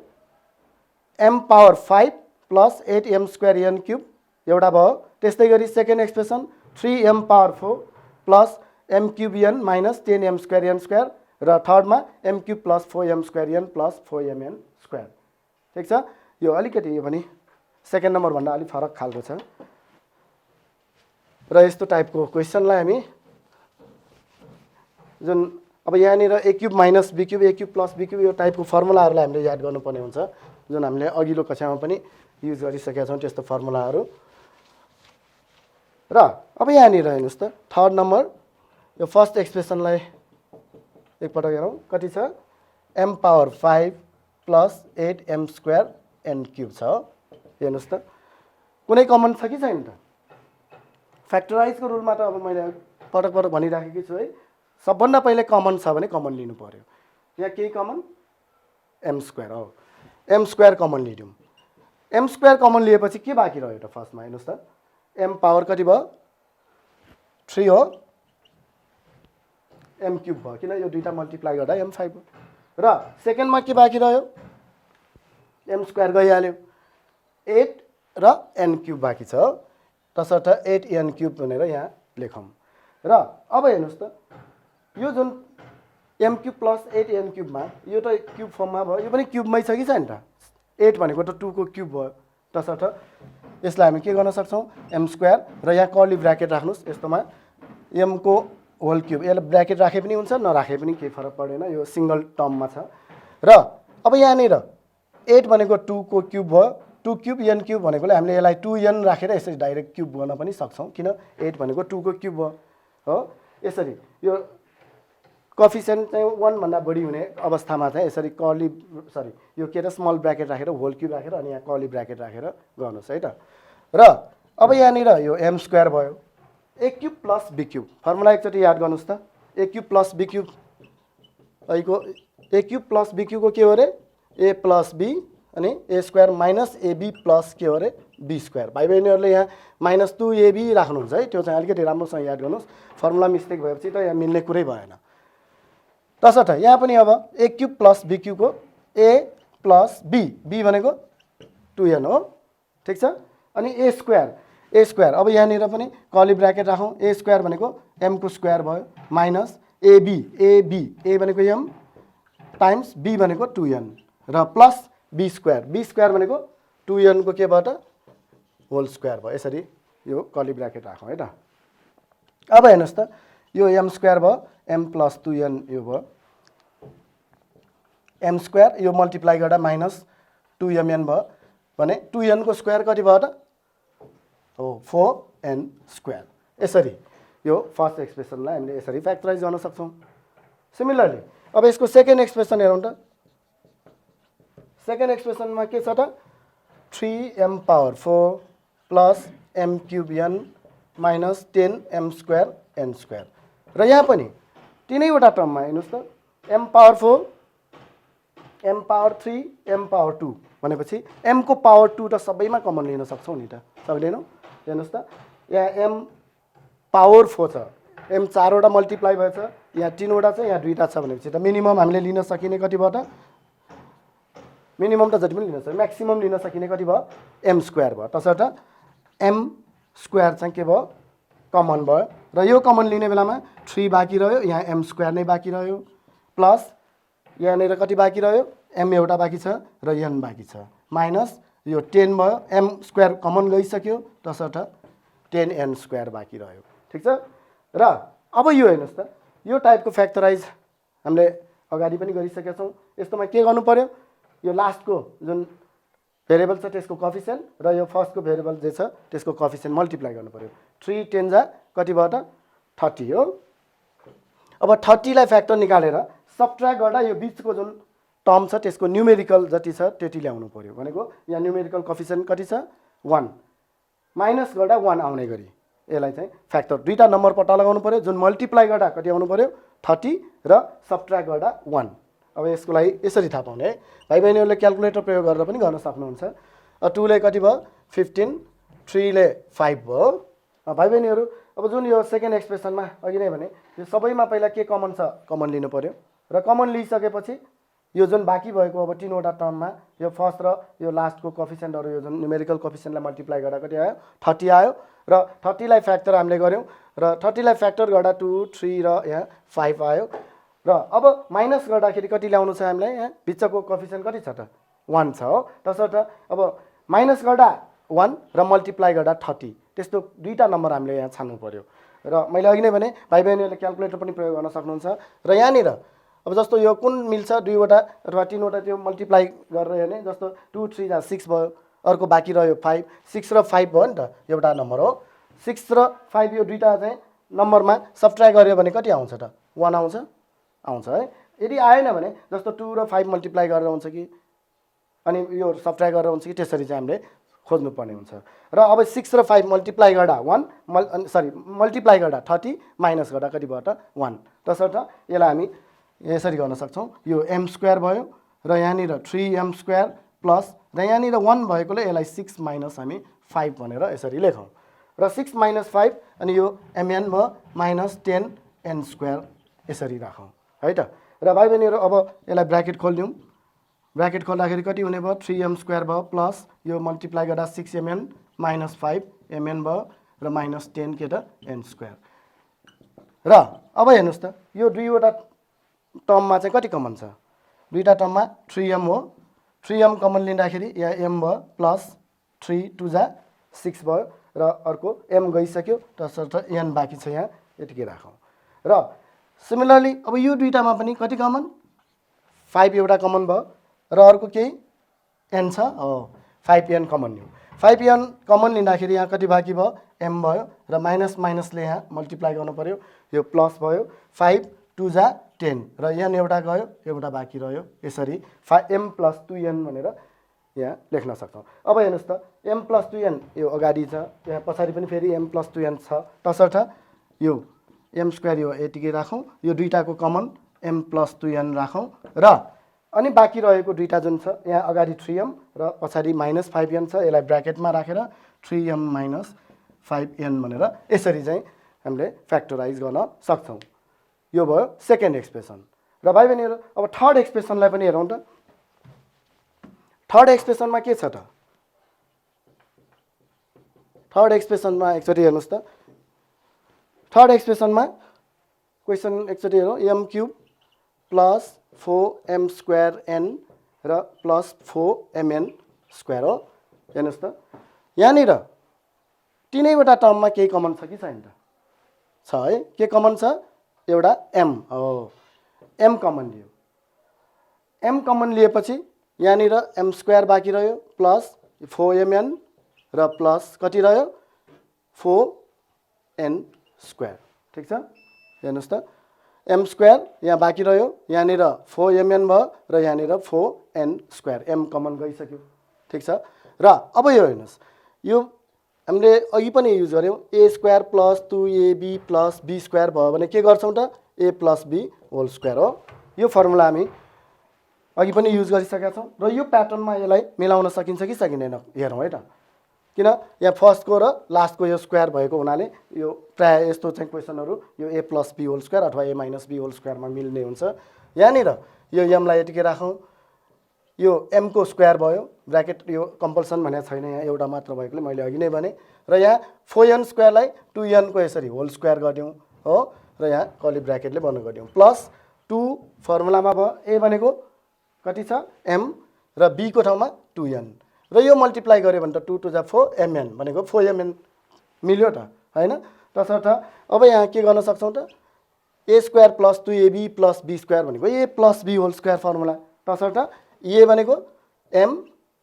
m power 5 plus 8m² n cube एउटा भयो। त्यस्तै गरी second expression 3m power 4 plus m cube n minus 10m² n² र थर्डमा m cube plus 4m² n plus 4mn²। ठिक छ, यो अलिकति यो पनि सेकेन्ड नम्बरभन्दा अलिक फरक खालको छ। र यस्तो टाइपको क्वेसनलाई हामी जुन अब यहाँनिर a cube minus b cube a cube plus b cube यो टाइपको फर्मुलाहरूलाई हामीले याद गर्नुपर्ने हुन्छ, जुन हामीले अघिल्लो कक्षामा पनि युज गरिसकेका छौँ त्यस्तो फर्मुलाहरू। र अब यहाँनिर हेर्नुहोस् त थर्ड नम्बर यो फर्स्ट एक्सप्रेसनलाई एकपटक हेरौँ कति छ m power 5 plus 8m square n cube छ हेर्नुहोस् त कुनै कमन छ कि छैन त फ्याक्टराइजको रुलमा त अब मैले पटक पटक भनिराखेकै छु है सबभन्दा पहिले कमन छ भने कमन लिनु पर्यो यहाँ केही कमन m स्क्वायर हो m स्क्वायर कमन लिदिउँ m स्क्वायर कमन लिएपछि के बाँकी रह्यो त फर्स्टमा हेर्नुहोस् त m पावर कति भयो 3 हो m क्युब भयो किन यो दुईटा मल्टिप्लाई गर्दा m5 हो र सेकेन्डमा के बाँकी रह्यो m स्क्वायर गइहाल्यो 8 र n क्युब बाँकी छ तसर्थ 8n क्युब भनेर यहाँ लेखौँ र अब हेर्नुहोस् त यो जुन m क्युब प्लस 8n क्युबमा यो त क्युब फर्ममा भयो यो पनि क्युबमै छ कि छैन त 8 भनेको त 2 को क्युब भयो तसर्थ यसलाई हामी के गर्न सक्छौँ m स्क्वायर र यहाँ कर्ली ब्र्याकेट राख्नुहोस् यस्तोमा m को होल क्युब यसलाई ब्र्याकेट राखे पनि हुन्छ नराखे पनि केही फरक पर्दैन यो सिंगल टर्ममा छ र अब यहाँनिर 8 भनेको 2 को क्युब भयो 2 क्युब n क्युब भनेकोले हामीले यसलाई 2n राखेर यसरी डाइरेक्ट क्युब गर्न पनि सक्छौँ किन 8 भनेको 2 को क्युब भयो हो यसरी यो कोफिसिएन्ट चाहिँ 1 भन्दा बढी हुने अवस्थामा चाहिँ यसरी कर्ली यो के त स्मल ब्र्याकेट राखेर होल क्युब राखेर अनि यहाँ कर्ली ब्र्याकेट राखेर गर्नुहोस् है त र अब यहाँनिर यो m स्क्वायर भयो a cube plus b cube formula एकचोटि याद गर्नुहोस् त a cube plus b cube अहिको a क्युब प्लस b क्युबको के हो रे a प्लस b अनि a square minus ab plus के हो रे b स्क्वायर भाइ बहिनीहरूले यहाँ माइनस 2ab राख्नुहुन्छ है त्यो चाहिँ अलिकति राम्रोसँग याद गर्नुहोस् फर्मुला मिस्टेक भएपछि त यहाँ मिल्ने कुरै भएन तसर्थ यहाँ पनि अब a cube plus b क्युबको a plus b भनेको 2n हो ठिक छ अनि a स्क्वायर अब यहाँनिर पनि कर्ली ब्र्याकेट राखौँ a स्क्वायर भनेको m को स्क्वायर भयो माइनस ab a भनेको m टाइम्स b भनेको 2n र प्लस b स्क्वायर भनेको 2n को के भयो त होल स्क्वायर भयो यसरी यो कर्ली ब्र्याकेट राखौँ है त अब हेर्नुहोस् त यो m स्क्वायर भयो m प्लस 2n यो भयो m स्क्वायर यो मल्टिप्लाई गर्दा माइनस 2mn भयो भने 2n को स्क्वायर कति भयो त हो 4n स्क्वायर यसरी यो फर्स्ट एक्सप्रेसनलाई हामीले यसरी फ्याक्टराइज गर्न सक्छौँ सिमिलरली अब यसको सेकेन्ड एक्सप्रेसन हेरौँ त सेकेन्ड एक्सप्रेसनमा के छ त 3m power 4 plus m cube n minus 10m square n square र यहाँ पनि तीनैवटा टर्ममा हेर्नुहोस् त m power 4 m power 3 m power 2 भनेपछि m को पावर 2 त सबैमा कमन लिन सक्छौँ नि त सक्दैनौँ हेर्नुहोस् त यहाँ m पावर 4 छ m चारवटा मल्टिप्लाई भएछ यहाँ तीनवटा छ यहाँ दुईटा छ भनेपछि त मिनिमम हामीले लिन सकिने कति भयो त मिनिमम त जति पनि लिन सक्छ म्याक्सिमम लिन सकिने कति भयो m स्क्वायर भयो तसर्थ m स्क्वायर चाहिँ के भयो कमन भयो र यो कमन लिने बेलामा 3 बाँकी रह्यो यहाँ m स्क्वायर नै बाँकी रह्यो प्लस यहाँनिर कति बाँकी रह्यो m एउटा बाँकी छ र n बाँकी छ माइनस यो 10 भयो m स्क्वायर कमन गइसक्यो तसर्थ 10n स्क्वायर बाँकी रह्यो ठिक छ र अब यो हेर्नुहोस् त यो टाइपको फ्याक्टराइज हामीले अगाडि पनि गरिसकेका छौँ यस्तोमा के गर्नु पर्यो यो लास्टको जुन भेरिएबल छ त्यसको कोफिसिएन्ट र यो फर्स्टको भेरिएबल जे छ त्यसको कोफिसिएन्ट मल्टिप्लाई गर्नु पर्यो 3 10 जा कति भयो त 30 हो अब 30 लाई फ्याक्टर निकालेर सबट्र्याक्ट गर्दा यो बीचको जुन टर्म छ त्यसको न्युमेरिकल जति छ त्यति ल्याउनु पर्यो भनेको यहाँ न्युमेरिकल कोफिसिएन्ट कति छ 1 माइनस गर्दा 1 आउने गरी यसलाई चाहिँ फ्याक्टर दुईटा नम्बर पत्ता लगाउनु पर्यो जुन मल्टिप्लाई गर्दा कति आउनु पर्यो 30 र सबट्र्याक्ट गर्दा 1 अब यसको लागि यसरी थाहा पाउने है भाइ बहिनीहरूले क्याल्कुलेटर प्रयोग गरेर पनि गर्न सक्नुहुन्छ 2 ले कति भयो 15 3 ले 5 भयो भाइ बहिनीहरू अब जुन यो सेकेन्ड एक्सप्रेसनमा अघि नै भने यो सबैमा पहिला के कमन छ कमन लिनु पर्यो र कमन लिइसकेपछि यो जुन बाँकी भएको अब तीनवटा टर्ममा यो फर्स्ट र यो लास्टको कोफिसिएन्टहरु यो जुन न्युमेरिकल कोफिसिएन्टलाई मल्टिप्लाई गर्दा कति आयो 30 आयो र 30 लाई फ्याक्टर हामीले गर्यौं र 30 लाई फ्याक्टर गर्दा 2 3 र यहाँ 5 आयो र अब माइनस गर्दाखेरि कति ल्याउनु छ हामीलाई यहाँ बिचको कोफिसिएन्ट कति छ त 1 छ हो तसर्थ अब माइनस गर्दा 1 र मल्टिप्लाई गर्दा 30 त्यस्तो दुईटा नम्बर हामीले यहाँ छान्नु पर्यो र मैले अघि नै भने भाइ बहिनीहरूले क्याल्कुलेटर पनि प्रयोग गर्न सक्नुहुन्छ र यहाँनिर अब जस्तो यो कुन मिल्छ दुईवटा अथवा तीनवटा त्यो मल्टिप्लाई गरेर हेर्ने जस्तो 2 3 जा 6 भयो अर्को बाँकी रह्यो 5 6 र 5 भयो नि त एउटा नम्बर हो 6 र 5 यो दुईटा चाहिँ नम्बरमा सबट्र्याक्ट गर्यो भने कति आउँछ त 1 आउँछ आउँछ है। यदि आएन भने जस्तो 2 र 5 मल्टिप्लाई गरेर हुन्छ कि अनि यो सब्ट्र्याक्ट गरेर हुन्छ कि त्यसरी चाहिँ हामीले खोज्नुपर्ने हुन्छ। र अब 6 र 5 मल्टिप्लाई गर्दा 1 मल्टिप्लाई गर्दा 30 माइनस गर्दा कति भयो त 1। तसर्थ यसलाई हामी यसरी गर्न सक्छौँ। यो m स्क्वायर भयो र यहाँनिर 3m² प्लस र यहाँनिर 1 भएकोले यसलाई 6 माइनस हामी 5 भनेर यसरी लेखौँ। र 6 माइनस 5 अनि यो mn भयो माइनस 10n² यसरी राखौँ है त। र भाइ बहिनीहरू अब यसलाई ब्र्याकेट खोलिदिउँ। ब्र्याकेट खोल्दाखेरि कति हुने भयो 3m² भयो प्लस यो मल्टिप्लाई गर्दा 6mn माइनस 5mn भयो र माइनस 10 के त n²। र अब हेर्नुहोस् त यो दुईवटा टर्ममा चाहिँ कति कमन छ, दुईवटा टर्ममा 3m हो। 3m कमन लिँदाखेरि यहाँ m भयो प्लस 3 2 जा 6 भयो र अर्को m गइसक्यो तसर्थ n बाँकी छ यहाँ यतिकै राखौँ। र सिमिलरली अब यो दुईटामा पनि कति कमन 5 एउटा कमन भयो र अर्को केही n छ हो 5n कमन लियौँ। 5n कमन लिँदाखेरि यहाँ कति बाँकी भयो m भयो र माइनस माइनसले यहाँ मल्टिप्लाई गर्नु पर्यो यो प्लस भयो 5 2 जा 10 र n एउटा गयो एउटा बाँकी रह्यो यसरी m प्लस 2n भनेर यहाँ लेख्न सक्छौँ। अब हेर्नुहोस् त m प्लस 2n यो अगाडि छ यहाँ पछाडि पनि फेरि m प्लस 2n छ तसर्थ यो m² यो यतिकै राखौँ। यो दुईटाको कमन m प्लस 2n राखौँ र अनि बाँकी रहेको दुईटा जुन छ यहाँ अगाडि 3m र पछाडि माइनस 5n छ यसलाई ब्र्याकेटमा राखेर 3m माइनस 5n भनेर यसरी चाहिँ हामीले फ्याक्टराइज गर्न सक्छौँ। यो भयो सेकेन्ड एक्सप्रेसन। र भाइ बहिनीहरू अब थर्ड एक्सप्रेसनलाई पनि हेरौँ त। थर्ड एक्सप्रेसनमा के छ त, थर्ड एक्सप्रेसनमा एकचोटि हेर्नुहोस् त। थर्ड एक्सप्रेसनमा क्वेसन एकचोटि हेरौँ m³ प्लस 4m² n र प्लस 4mn² हो। हेर्नुहोस् त यहाँनिर तिनैवटा टर्ममा केही कमन छ कि छैन त, छ है। के कमन छ एउटा m हो, m कमन लियो। m कमन लिएपछि यहाँनिर m² बाँकी रह्यो प्लस 4mn र प्लस कति रह्यो 4n²। ठिक छ हेर्नुहोस् त m² यहाँ बाँकी रह्यो यहाँनिर 4mn भयो र यहाँनिर 4n², m कमन गइसक्यो। ठिक छ। र अब यो हेर्नुहोस् यो हामीले अघि पनि युज गऱ्यौँ a² plus 2ab plus b² भयो भने के गर्छौँ त a plus b whole square हो। यो फर्मुला हामी अघि पनि युज गरिसकेका छौँ र यो प्याटर्नमा यसलाई मिलाउन सकिन्छ कि सकिँदैन हेरौँ है त। किन यहाँ फर्स्टको र लास्टको यो स्क्वायर भएको हुनाले यो प्रायः यस्तो चाहिँ क्वेसनहरू यो a plus b whole square अथवा a माइनस b होल स्क्वायरमा मिल्ने हुन्छ। यहाँनिर यो m लाई यतिकै राखौँ। यो m को स्क्वायर भयो ब्र्याकेट यो कम्पल्सन भनेको छैन यहाँ एउटा मात्र भएकोले मैले अघि नै भने र यहाँ 4n² लाई 2n को यसरी होल स्क्वायर गरिदिउँ हो र यहाँ कर्ली ब्र्याकेटले बन्द गरिदिउँ प्लस 2 फर्मुलामा भयो a भनेको कति छ m र b को ठाउँमा 2n र यो मल्टिप्लाई गर्यो भने त 2 2 जा 4mn भनेको 4mn मिल्यो त हैन। तसर्थ अब यहाँ के गर्न सक्छौँ त a² plus 2ab plus b² भनेको a plus b whole square formula. तसर्थ a भनेको m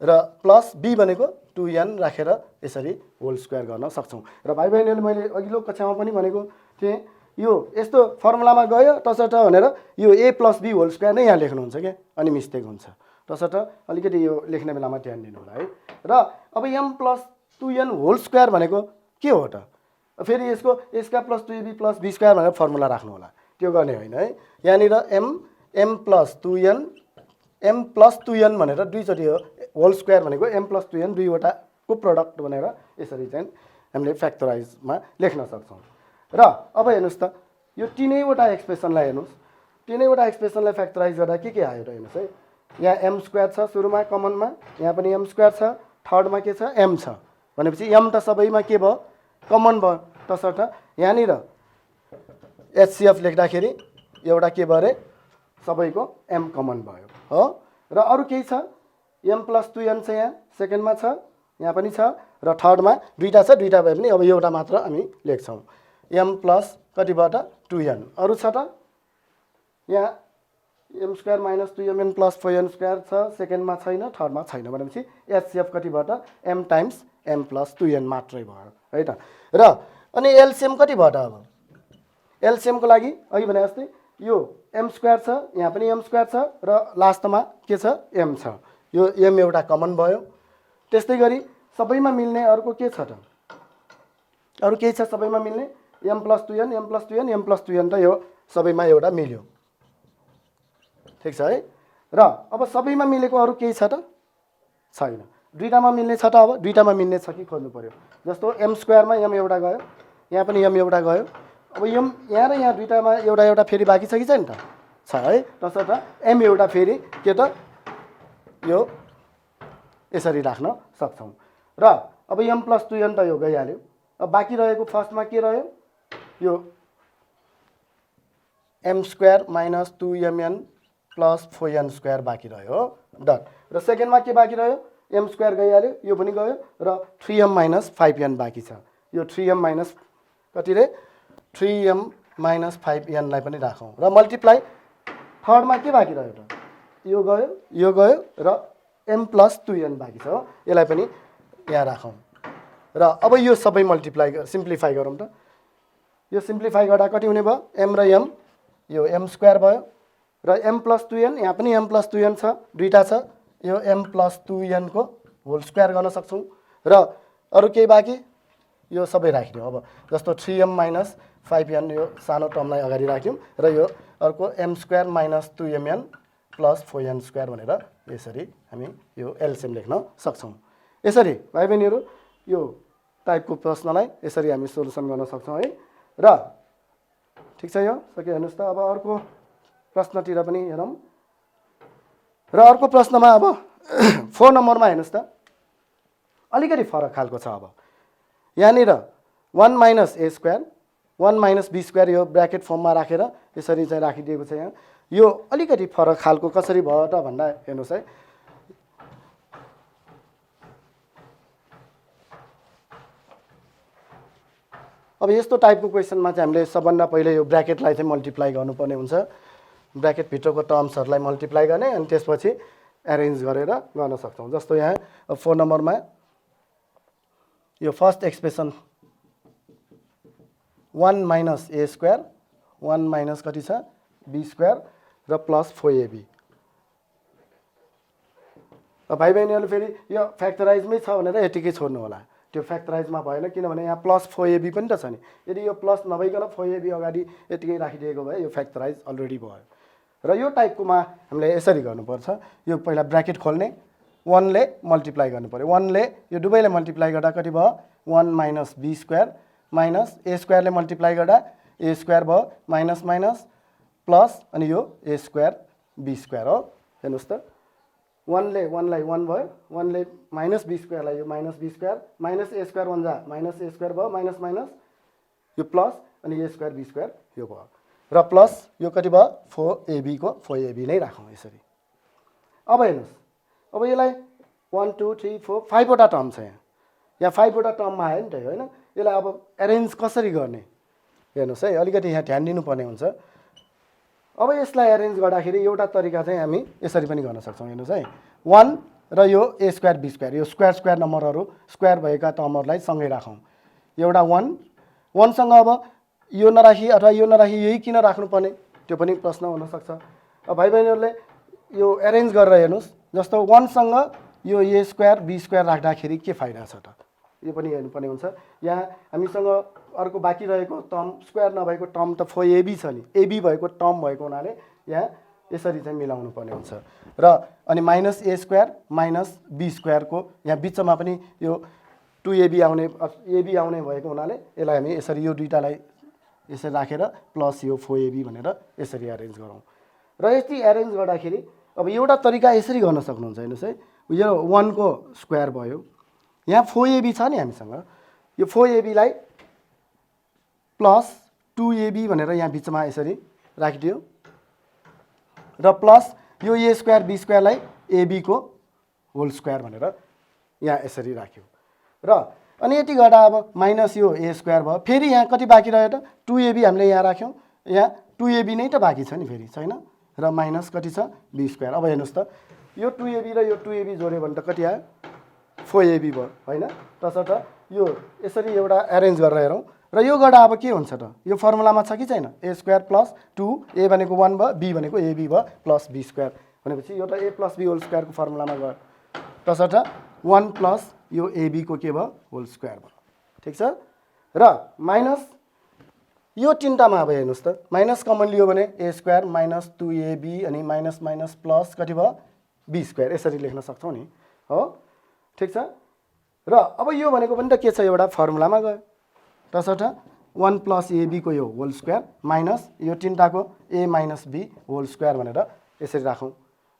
र प्लस b भनेको 2n राखेर यसरी होल स्क्वायर गर्न सक्छौँ। र भाइ बहिनीहरूले मैले अघिल्लो कक्षामा पनि भनेको थिएँ यो यस्तो फर्मुलामा गयो तसर्थ भनेर यो a plus b whole square नै यहाँ लेख्नुहुन्छ क्या अनि मिस्टेक हुन्छ। तसर्थ अलिकति यो लेख्ने बेलामा ध्यान दिनु होला है। र अब m plus 2n whole square भनेको के हो त, फेरि यसको a² plus 2ab plus b² भनेर फर्मुला राख्नु होला, त्यो गर्ने होइन है। यहाँनिर m प्लस 2n भनेर दुईचोटि हो होल स्क्वायर भनेको m प्लस 2n दुईवटाको प्रडक्ट भनेर यसरी चाहिँ हामीले फ्याक्टराइजमा लेख्न सक्छौँ। र अब हेर्नुहोस् त यो तिनैवटा एक्सप्रेसनलाई हेर्नुहोस्, तिनैवटा एक्सप्रेसनलाई फ्याक्टराइज गर्दा के आयो त हेर्नुहोस् है। यहाँ m² छ सुरुमा कमनमा, यहाँ पनि m² छ, थर्डमा के छ m छ भनेपछि m त सबैमा के भयो कमन भयो। तसर्थ यहाँनिर HCF लेख्दाखेरि एउटा के भयो अरे सबैको m कमन भयो हो। र अरू केही छ m प्लस 2n छ यहाँ सेकेन्डमा छ यहाँ पनि छ र थर्डमा दुईटा छ, दुईटा भए पनि अब एउटा मात्र हामी लेख्छौँ m प्लस कतिबाट 2n। अरू छ त यहाँ m² minus 2mn plus 4n² छ सेकेन्डमा छैन थर्डमा छैन भनेपछि HCF कतिबाट m times m plus 2n मात्रै भयो है त। र अनि एलसिएम कतिबाट अब एलसिएमको लागि अघि भने जस्तै यो एम स्क्वायर छ, यहाँ पनि एम स्क्वायर छ र लास्टमा के छ एम छ। यो एम एउटा कमन भयो। त्यस्तै गरी सबैमा मिल्ने अर्को के छ त, अरू केही छ सबैमा मिल्ने M plus 2n M plus 2n M plus 2n त यो सबैमा एउटा मिल्यो। ठिक छ है। र अब सबैमा मिलेको अरू केही छ त छैन। दुईटामा मिल्ने छ त, अब दुईटामा मिल्ने छ कि खोज्नु पर्यो। जस्तो एम स्क्वायरमा एम एउटा गयो, यहाँ पनि एम एउटा गयो। अब एम यहाँ र यहाँ दुईटामा एउटा एउटा फेरि बाँकी छ कि छैन त छ है। तसर्थ एम एउटा फेरि के त यो यसरी राख्न सक्छौँ। र अब एम प्लस 2n त यो गइहाल्यो। अब बाँकी रहेको फर्स्टमा के रह्यो, यो M square minus 2mn plus 4n square बाँकी रह्यो हो, डन। र सेकेन्डमा के बाँकी रह्यो, एम स्क्वायर गइहाल्यो, यो पनि गयो र 3m माइनस 5n बाँकी छ। यो 3m माइनस कति रे 3m माइनस 5n लाई पनि राखौँ र मल्टिप्लाई थर्डमा के बाँकी रह्यो त, यो गयो र m प्लस 2n बाँकी छ हो, यसलाई पनि यहाँ राखौँ। र अब यो सबै मल्टिप्लाई सिम्प्लिफाई गरौँ त। यो सिम्प्लिफाई गर्दा कति हुने भयो, m र m, यो m स्क्वायर भयो र m प्लस 2n, यहाँ पनि m प्लस 2n छ, दुईटा छ, यो m प्लस 2n को होल स्क्वायर गर्न सक्छौँ। र अरू केही बाँकी, यो सबै राखिदिउँ। अब जस्तो 3m माइनस 5n यो सानो टर्मलाई अगाडि राख्यौँ र यो अर्को m square minus 2mn plus 4n square भनेर यसरी हामी यो एलसिएम लेख्न सक्छौँ। यसरी भाइ बहिनीहरू यो टाइपको प्रश्नलाई यसरी हामी सोल्युसन गर्न सक्छौँ है। र ठिक छ, यो सक्यो। हेर्नुहोस् त, अब अर्को प्रश्नतिर पनि हेरौँ। र अर्को प्रश्नमा अब 4 नम्बरमा हेर्नुहोस् त, अलिकति फरक खालको छ। अब यहाँनिर 1 minus A square 1 minus B square यो ब्र्याकेट फर्ममा राखेर यसरी चाहिँ राखिदिएको छ। यहाँ यो अलिकति फरक खालको कसरी भयो त भन्दा हेर्नुहोस् है। अब यस्तो टाइपको क्वेसनमा चाहिँ हामीले सबभन्दा पहिले यो ब्र्याकेटलाई चाहिँ मल्टिप्लाई गर्नुपर्ने हुन्छ। ब्र्याकेटभित्रको टर्म्सहरूलाई मल्टिप्लाई गर्ने अनि त्यसपछि एरेन्ज गरेर गर्न सक्छौँ। जस्तो यहाँ 4 नम्बरमा यो first expression 1 minus A square 1 minus कति छ बी स्क्वायर र प्लस 4ab। भाइ बहिनीहरूले फेरि यो फ्याक्टराइजमै छ भनेर यतिकै छोड्नु होला, त्यो फ्याक्टराइजमा भएन, किनभने यहाँ प्लस 4ab पनि त छ नि। यदि यो प्लस नभइकन 4ab अगाडि यतिकै राखिदिएको भए यो फ्याक्टराइज अलरेडी भयो। र यो टाइपकोमा हामीले यसरी गर्नुपर्छ, यो पहिला ब्र्याकेट खोल्ने, 1 ले मल्टिप्लाई गर्नु पर्यो। 1 ले यो दुवैले मल्टिप्लाई गर्दा कति भयो 1 minus B square minus A स्क्वायरले मल्टिप्लाई गर्दा ए स्क्वायर भयो माइनस माइनस प्लस अनि यो ए स्क्वायर बी स्क्वायर हो। हेर्नुहोस् त, 1 ले 1 लाई 1 भयो, 1 ले माइनस बी स्क्वायरलाई यो minus B square minus A square 1 जा माइनस ए स्क्वायर भयो माइनस माइनस यो प्लस अनि ए स्क्वायर बी स्क्वायर यो भयो र प्लस यो कति भयो 4ab को 4ab नै राखौँ यसरी। अब हेर्नुहोस्, अब यसलाई 1 2 3 4 5 वटा टर्म छ। यहाँ 5 वटा टर्ममा आयो नि त होइन। यसलाई अब एरेन्ज कसरी गर्ने हेर्नुहोस् है, अलिकति यहाँ ध्यान दिनुपर्ने हुन्छ। अब यसलाई एरेन्ज गर्दाखेरि एउटा तरिका चाहिँ हामी यसरी पनि गर्न सक्छौँ। हेर्नुहोस् है, 1 र यो ए स्क्वायर बी स्क्वायर यो स्क्वायर स्क्वायर नम्बरहरू स्क्वायर भएका टर्महरूलाई सँगै राखौँ। एउटा 1 सँग अब यो नराखी अथवा यो नराखी यही किन राख्नुपर्ने त्यो पनि प्रश्न हुनसक्छ। अब भाइ बहिनीहरूले यो एरेन्ज गरेर हेर्नुहोस्, जस्तो 1 सँग यो ए स्क्वायर बी स्क्वायर राख्दाखेरि के फाइदा छ त यो पनि हेर्नुपर्ने हुन्छ। यहाँ हामीसँग अर्को बाँकी रहेको टर्म स्क्वायर नभएको टर्म त 4ab छ नि, एबी भएको टर्म भएको हुनाले यहाँ यसरी चाहिँ मिलाउनु पर्ने हुन्छ। र अनि minus A square minus B स्क्वायरको यहाँ बिचमा पनि यो 2ab आउने एबी आउने भएको हुनाले यसलाई हामी यसरी यो दुईटालाई यसरी राखेर प्लस यो 4ab भनेर यसरी एरेन्ज गरौँ। र यति एरेन्ज गर्दाखेरि अब एउटा तरिका यसरी गर्न सक्नुहुन्छ। हेर्नुहोस् है, यो 1 को स्क्वायर भयो, यहाँ 4ab छ नि हामीसँग, यो 4ab लाई प्लस 2ab भनेर यहाँ बिचमा यसरी राखिदियो र प्लस यो ए स्क्वायर बी स्क्वायरलाई एबी को होल स्क्वायर भनेर यहाँ यसरी राख्यो। र अनि यति गर्दा अब माइनस यो ए स्क्वायर भयो, फेरि यहाँ कति बाँकी रह्यो त 2ab हामीले यहाँ राख्यौँ, यहाँ 2ab नै त बाँकी छ नि फेरि छैन, र माइनस कति छ बी स्क्वायर। अब हेर्नुहोस् त, यो 2ab र यो 2ab जोड्यो भने त कति आयो 4ab भयो होइन। तसर्थ यो यसरी एउटा एरेन्ज गरेर हेरौँ। र यो गर्दा अब के हुन्छ त यो फर्मुलामा छ कि छैन a स्क्वायर प्लस 2 a भनेको 1 भयो b भनेको ab भयो प्लस b स्क्वायर भनेपछि यो त a प्लस b होल स्क्वायरको फर्मुलामा गयो तसर्थ 1 प्लस यो ab को के भयो होल स्क्वायर भयो ठीक छ र माइनस यो तीनटामा अब हेर्नुस् त माइनस कमन लियो भने a स्क्वायर माइनस 2ab अनि माइनस माइनस प्लस कति भयो b स्क्वायर यसरी लेख्न सक्छौ नि हो ठीक छ र अब यो भनेको पनि त के छ एउटा फर्मुलामा गयो तसर्थ 1 प्लस ab को यो होल स्क्वायर माइनस यो तीनटाको a minus b whole square भनेर यसरी राखौँ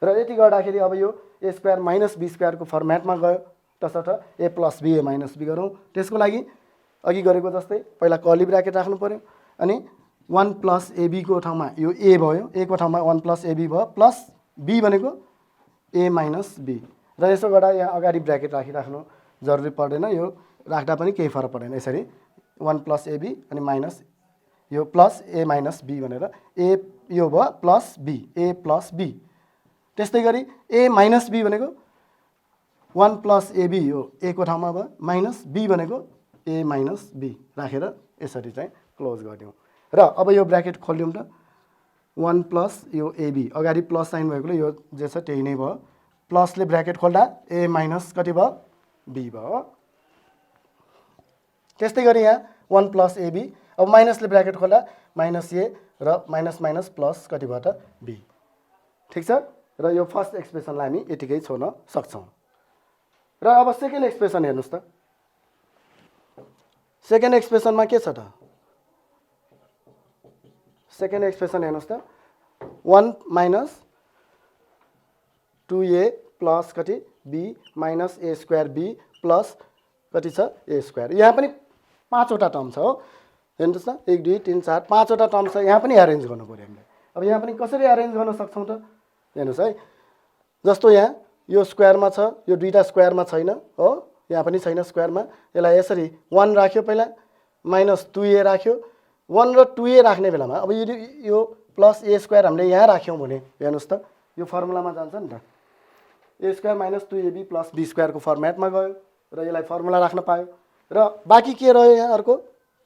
र यति गर्दाखेरि अब यो a square minus b square को फर्मेटमा गयो तसर्थ a plus b a minus b गरौँ त्यसको लागि अघि गरेको जस्तै पहिला कर्ली ब्र्याकेट राख्नु पर्यो अनि 1 प्लस ab को ठाउँमा यो a भयो a को ठाउँमा 1 प्लस ab भयो प्लस b भनेको a माइनस b र यसो गर्दा यहाँ अगाडि ब्र्याकेट राखिराख्नु जरुरी पर्दैन यो राख्दा पनि केही फरक पर्दैन यसरी 1 प्लस ab अनि माइनस यो प्लस a माइनस b भनेर a यो भयो plus b a plus b त्यस्तै गरी a माइनस b भनेको 1 प्लस ab यो a को ठाउँमा भयो माइनस b भनेको a माइनस b राखेर यसरी चाहिँ क्लोज गरिदिउँ र अब यो ब्र्याकेट खोल्यौँ त 1 प्लस यो ab अगाडि प्लस साइन भएकोले यो जे छ त्यही नै भयो प्लसले ब्र्याकेट खोल्दा a माइनस कति भयो b भयो त्यस्तै गरी यहाँ 1 प्लस ab अब माइनसले ब्र्याकेट खोल्दा माइनस a र माइनस माइनस प्लस कति भयो त b ठीक छ र यो फर्स्ट एक्सप्रेसनलाई हामी यतिकै छोड्न सक्छौँ र अब सेकेन्ड एक्सप्रेसन हेर्नुस् त सेकेन्ड एक्सप्रेसनमा के छ त सेकेन्ड एक्सप्रेसन हेर्नुस् त 1 माइनस 2a प्लस कति b minus a square b plus कति छ a स्क्वायर यहाँ पनि पाँचवटा टर्म छ हो हेर्नुस् त 1 2 3 4 पाँचवटा टर्म छ यहाँ पनि एरेन्ज गर्नु पर्यो हामीले अब यहाँ पनि कसरी एरेन्ज गर्न सक्छौँ त हेर्नुस् है जस्तो यहाँ यो स्क्वायरमा छ यो दुईटा स्क्वायरमा छैन हो यहाँ पनि छैन स्क्वायरमा यसलाई यसरी 1 राख्यो पहिला माइनस 2a राख्यो 1 र 2a राख्ने बेलामा अब यो प्लस a स्क्वायर हामीले यहाँ राख्यौँ भने हेर्नुस् त यो फर्मुलामा जान्छ नि त a square minus 2ab plus b स्क्वायरको फर्मेटमा गयो र यसलाई फर्मुला राख्न पायो र बाँकी के रह्यो यहाँ अर्को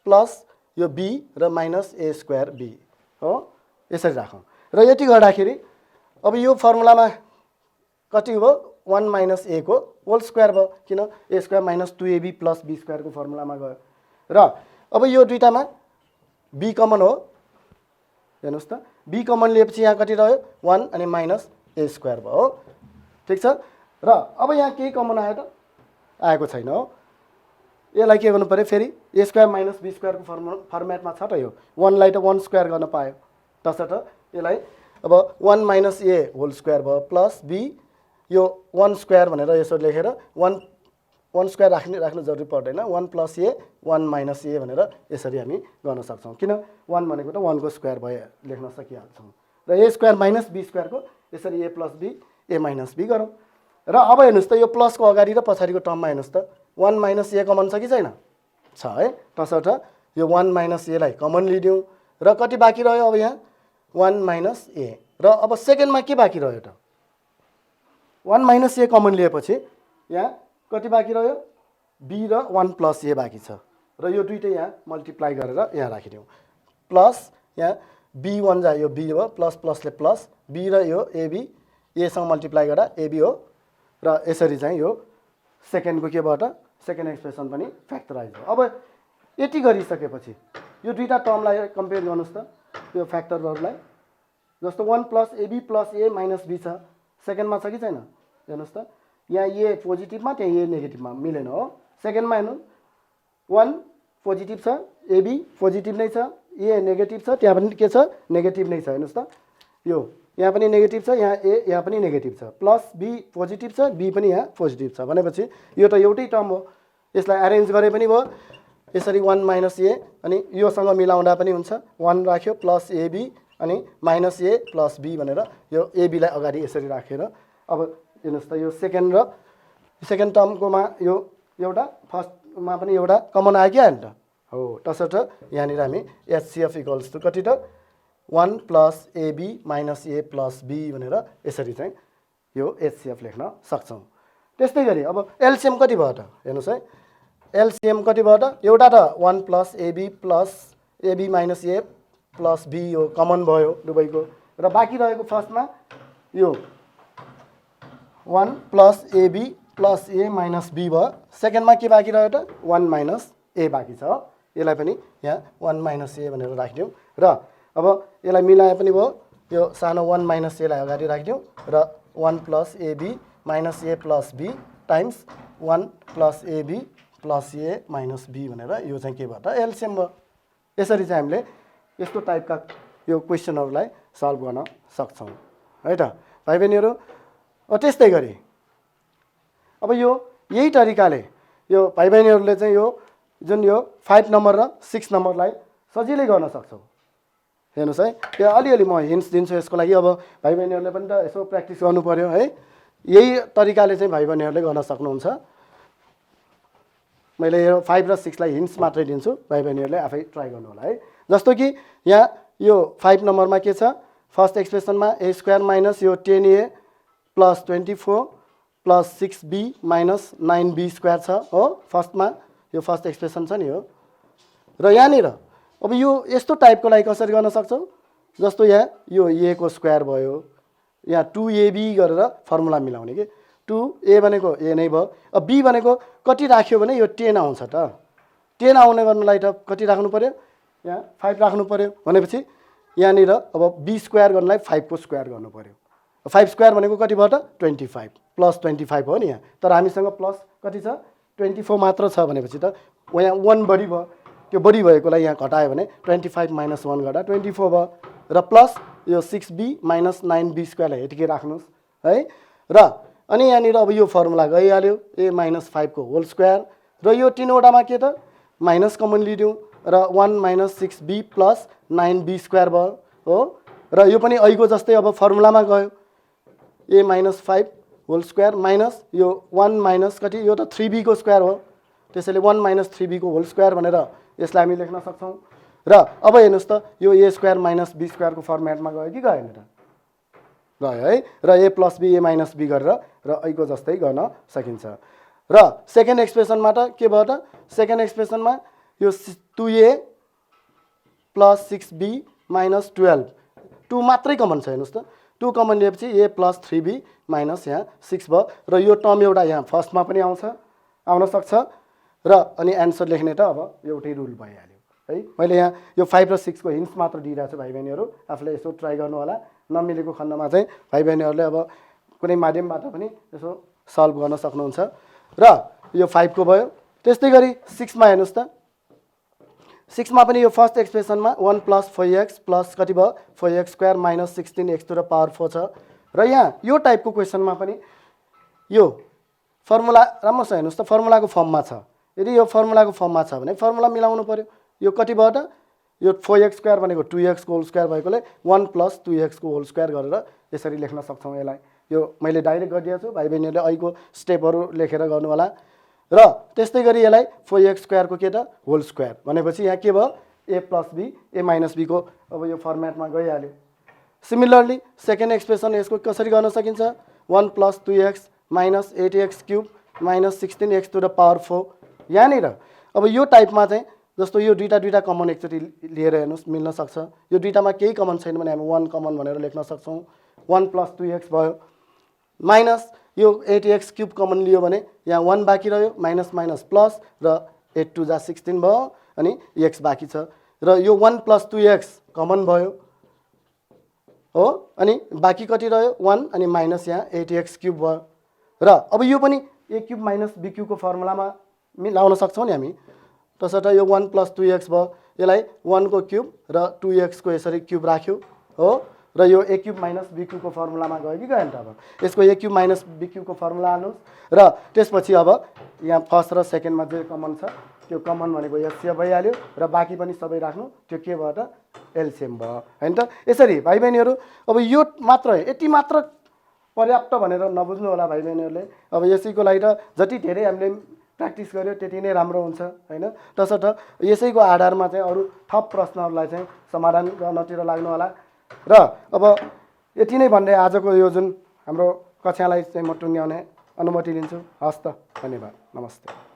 प्लस यो b र माइनस a स्क्वायर b हो यसरी राखौँ र यति गर्दाखेरि अब यो फर्मुलामा कति भयो 1 माइनस a को होल स्क्वायर भयो किन a square minus 2ab plus b स्क्वायरको फर्मुलामा गयो र अब यो दुईटामा b कमन हो हेर्नुस् त b कमन लिएपछि यहाँ कति रह्यो 1 अनि माइनस a स्क्वायर भयो हो ठीक छ र अब यहाँ केही कमन आयो त आएको छैन हो यसलाई के गर्नु पर्यो फेरि a स्क्वायर माइनस b स्क्वायरको फर्मेटमा छ त यो 1 लाई त 1 स्क्वायर गर्न पायो तसर्थ यसलाई अब 1 माइनस a होल स्क्वायर भयो प्लस b यो 1 स्क्वायर भनेर यसो लेखेर 1 स्क्वायर राख्नु जरुरी पर्दैन 1 प्लस a 1 माइनस a भनेर यसरी हामी गर्न सक्छौँ किन 1 भनेको त 1 को स्क्वायर भयो लेख्न सकिहाल्छौँ र a स्क्वायर माइनस b स्क्वायरको यसरी a plus b a minus b गरौँ र अब हेर्नुस् त यो प्लसको अगाडि र पछाडिको टर्ममा हेर्नुस् त 1 माइनस a कमन छ कि छैन छ है तसर्थ यो 1 माइनस a लाई कमन लिदिउँ र कति बाँकी रह्यो अब यहाँ 1 माइनस a र अब सेकेन्डमा के बाँकी रह्यो त 1 माइनस a कमन लिएपछि यहाँ कति बाँकी रह्यो b र 1 प्लस a बाँकी छ र यो दुईटै यहाँ मल्टिप्लाई गरेर यहाँ राखिदिउँ प्लस यहाँ b1 जा यो b हो प्लस प्लसले प्लस b र यो ab a सँग मल्टिप्लाई गर्दा ab हो र यसरी चाहिँ यो सेकेन्डको के भयो त सेकेन्ड एक्सप्रेसन पनि फ्याक्टराइज हो अब यति गरिसकेपछि यो दुईटा टर्मलाई कम्पेयर गर्नुस् त यो फ्याक्टरहरूलाई जस्तो 1 plus ab plus a minus b छ सेकेन्डमा छ कि छैन हेर्नुस् त यहाँ a पोजिटिभमा त्यहाँ a नेगेटिभमा मिलेन हो सेकेन्डमा हेर्नु 1 पोजिटिभ छ ab पोजिटिभ नै छ a नेगेटिभ छ त्यहाँ पनि के छ नेगेटिभ नै छ हेर्नुस् त यो यहाँ पनि नेगेटिभ छ यहाँ a यहाँ पनि नेगेटिभ छ प्लस b पोजिटिभ छ b पनि यहाँ पोजिटिभ छ भनेपछि यो त एउटै टर्म हो यसलाई एरेन्ज गरे पनि भयो यसरी 1 माइनस a अनि योसँग मिलाउँदा पनि हुन्छ 1 राख्यो प्लस ab अनि माइनस a प्लस b भनेर यो ab लाई अगाडि यसरी राखेर अब हेर्नुस् त यो सेकेन्ड टर्मकोमा यो एउटा फर्स्टमा पनि एउटा कमन आयो कि आएन त हो तसर्थ यहाँनिर हामी HCF इक्वल्स टु कति त 1 plus ab minus a plus b भनेर यसरी चाहिँ यो HCF लेख्न सक्छौँ त्यस्तै गरी अब एलसिएम कति भयो त हेर्नुस् है एलसीएम कतिबाट एउटा त 1 plus AB minus A plus B यो कमन भयो दुवैको र बाँकी रहेको फर्स्टमा यो 1 plus AB plus A minus B भयो सेकेन्डमा के बाँकी रह्यो त 1 माइनस ए बाँकी छ यसलाई पनि यहाँ 1 माइनस ए भनेर राखिदिउँ र अब यसलाई मिलाए पनि भयो यो सानो 1 माइनस एलाई अगाडि राखिदिउँ र 1 plus AB minus A plus B times 1 plus AB plus A minus B भनेर यो चाहिँ के भयो त एलसीएम भयो यसरी चाहिँ हामीले यस्तो टाइपका यो क्वेसनहरूलाई सल्भ गर्न सक्छौँ है त भाइ बहिनीहरू त्यस्तै गरी अब यो यही तरिकाले यो भाइ बहिनीहरूले चाहिँ यो जुन यो 5 नम्बर र 6 नम्बरलाई सजिलै गर्न सक्छौँ हेर्नुहोस् है यो अलिअलि म हिन्ट्स दिन्छु यसको लागि अब भाइ बहिनीहरूले पनि त यसो प्र्याक्टिस गर्नु पर्यो है यही तरिकाले चाहिँ भाइ बहिनीहरूले गर्न सक्नुहुन्छ मैले यो 5 र 6 लाई हिन्ट्स मात्रै दिन्छु भाइ बहिनीहरूले आफै ट्राई गर्नु होला है जस्तो कि यहाँ यो 5 नम्बरमा के छ फर्स्ट एक्सप्रेसनमा ए स्क्वायर माइनस यो 10a plus 24 plus 6b minus 9b square छ हो फर्स्टमा यो फर्स्ट एक्सप्रेसन छ नि हो र यहाँनिर अब यो यस्तो टाइपको लागि कसरी गर्न सक्छौँ जस्तो यहाँ यो ए को स्क्वायर भयो यहाँ 2ab गरेर फर्मुला मिलाउने के 2a भनेको ए नै भयो अब b भनेको कति राख्यो भने यो 10 आउँछ त 10 आउने गर्नलाई त कति राख्नु पर्यो यहाँ 5 राख्नु पर्यो भनेपछि यहाँनिर अब b स्क्वायर गर्नलाई 5 को स्क्वायर गर्नु पर्यो 5 स्क्वायर भनेको कति भयो त 25 प्लस 25 हो नि यहाँ तर हामीसँग प्लस कति छ 24 मात्र छ भनेपछि त यहाँ 1 बढी भयो त्यो बढी भएकोलाई यहाँ घटायो भने 25 माइनस 1 गर्दा 24 भयो र प्लस यो 6b माइनस 9b स्क्वायरलाई यतिकै राख्नुहोस् है र अनि यहाँनिर अब यो फर्मुला गइहाल्यो a माइनस 5 को होल स्क्वायर र यो तीनवटामा के त माइनस कमन लिदिउँ र 1 minus 6b plus 9b square भयो हो र यो पनि अहिलेको जस्तै अब फर्मुलामा गयो a minus 5 whole square minus यो 1 माइनस कति यो त 3b को स्क्वायर हो त्यसैले 1 माइनस 3b को होल स्क्वायर भनेर यसलाई हामी लेख्न सक्छौँ र अब हेर्नुहोस् त यो a स्क्वायर माइनस b स्क्वायरको फर्मेटमा गयो कि गएन त गयो है र a plus b a minus b गरेर र अहिलेको जस्तै गर्न सकिन्छ र सेकेन्ड एक्सप्रेसनमा त के भयो त सेकेन्ड एक्सप्रेसनमा यो 2a प्लस 6b माइनस 12 2 मात्रै कमन छ हेर्नुहोस् त 2 कमन लिएपछि a प्लस 3b माइनस यहाँ 6 भयो र यो टर्म एउटा यहाँ फर्स्टमा पनि आउन सक्छ र अनि एन्सर लेख्ने त अब एउटै रुल भइहाल्यो है मैले यहाँ यो 5 र 6 को हिन्ट्स मात्र दिइरहेको छु भाइ बहिनीहरू आफूले यसो ट्राई गर्नु होला नमिलेको खण्डमा चाहिँ भाइ बहिनीहरूले अब कुनै माध्यमबाट पनि यसो सल्भ गर्न सक्नुहुन्छ र यो 5 को भयो त्यस्तै गरी 6 मा हेर्नुहोस् त 6 मा पनि यो फर्स्ट एक्सप्रेसनमा 1 प्लस 4x प्लस कति भयो 4x square minus 16x to the power 4 छ र यहाँ यो टाइपको क्वेसनमा पनि यो फर्मुला राम्रो छ हेर्नुहोस् त फर्मुलाको फर्ममा छ यदि यो फर्मुलाको फर्ममा छ भने फर्मुला मिलाउनु पर्यो यो कति भयो त यो 4x स्क्वायर भनेको 2x को होल स्क्वायर भएकोले 1 प्लस 2x को होल स्क्वायर गरेर यसरी लेख्न सक्छौँ यसलाई यो मैले डाइरेक्ट गरिदिएको छु भाइ बहिनीहरूले अहिलेको स्टेपहरू लेखेर गर्नु होला र त्यस्तै गरी यसलाई 4x स्क्वायर को के त होल स्क्वायर भनेपछि यहाँ के भयो a plus b a minus b को अब यो फर्मेटमा गइहाल्यो सिमिलरली सेकेन्ड एक्सप्रेसन यसको कसरी गर्न सकिन्छ 1 plus 2x minus 8x cube minus 16x to the power 4 यहाँनिर अब यो टाइपमा चाहिँ जस्तो यो दुईटा कमन एकचोटि लिएर हेर्नुहोस् मिल्न सक्छ यो दुईटामा केही कमन छैन भने हामी 1 कमन भनेर लेख्न सक्छौँ 1 प्लस 2x भयो माइनस यो 8x क्यूब कमन लियो भने यहाँ 1 बाँकी रह्यो माइनस माइनस प्लस र 8 टु जा 16 भयो अनि x बाँकी छ र यो 1 प्लस 2x कमन भयो हो अनि बाँकी कति रह्यो 1 अनि माइनस यहाँ 8x क्यूब भयो र अब यो पनि a cube minus b cube को फर्मुलामा मिलाउन सक्छौँ नि हामी तसर्थ यो 1 प्लस 2x भयो यसलाई 1 को क्यूब र 2x को यसरी क्यूब राख्यो हो र यो a cube minus b cube को फर्मुलामा गयो कि गएन त अब यसको a cube minus b cube को फर्मुला हाल्नुहोस् र त्यसपछि अब यहाँ फर्स्ट र सेकेन्डमा जे कमन छ त्यो कमन भनेको एलसीएम भइहाल्यो र बाँकी पनि सबै राख्नु त्यो के भयो त एलसीएम भयो हैन त यसरी भाइ बहिनीहरू अब यो मात्र यति मात्र पर्याप्त भनेर नबुझ्नु होला भाइ बहिनीहरूले अब यसैको लागि त जति धेरै हामीले प्र्याक्टिस गर्यो त्यति नै राम्रो हुन्छ हैन तसर्थ यसैको आधारमा चाहिँ अरू थप प्रश्नहरूलाई चाहिँ समाधान गर्नतिर लाग्नु होला र अब यति नै भन्दै आजको यो जुन हाम्रो कक्षालाई चाहिँ म टुङ्ग्याउने अनुमति दिन्छु हस् त धन्यवाद नमस्ते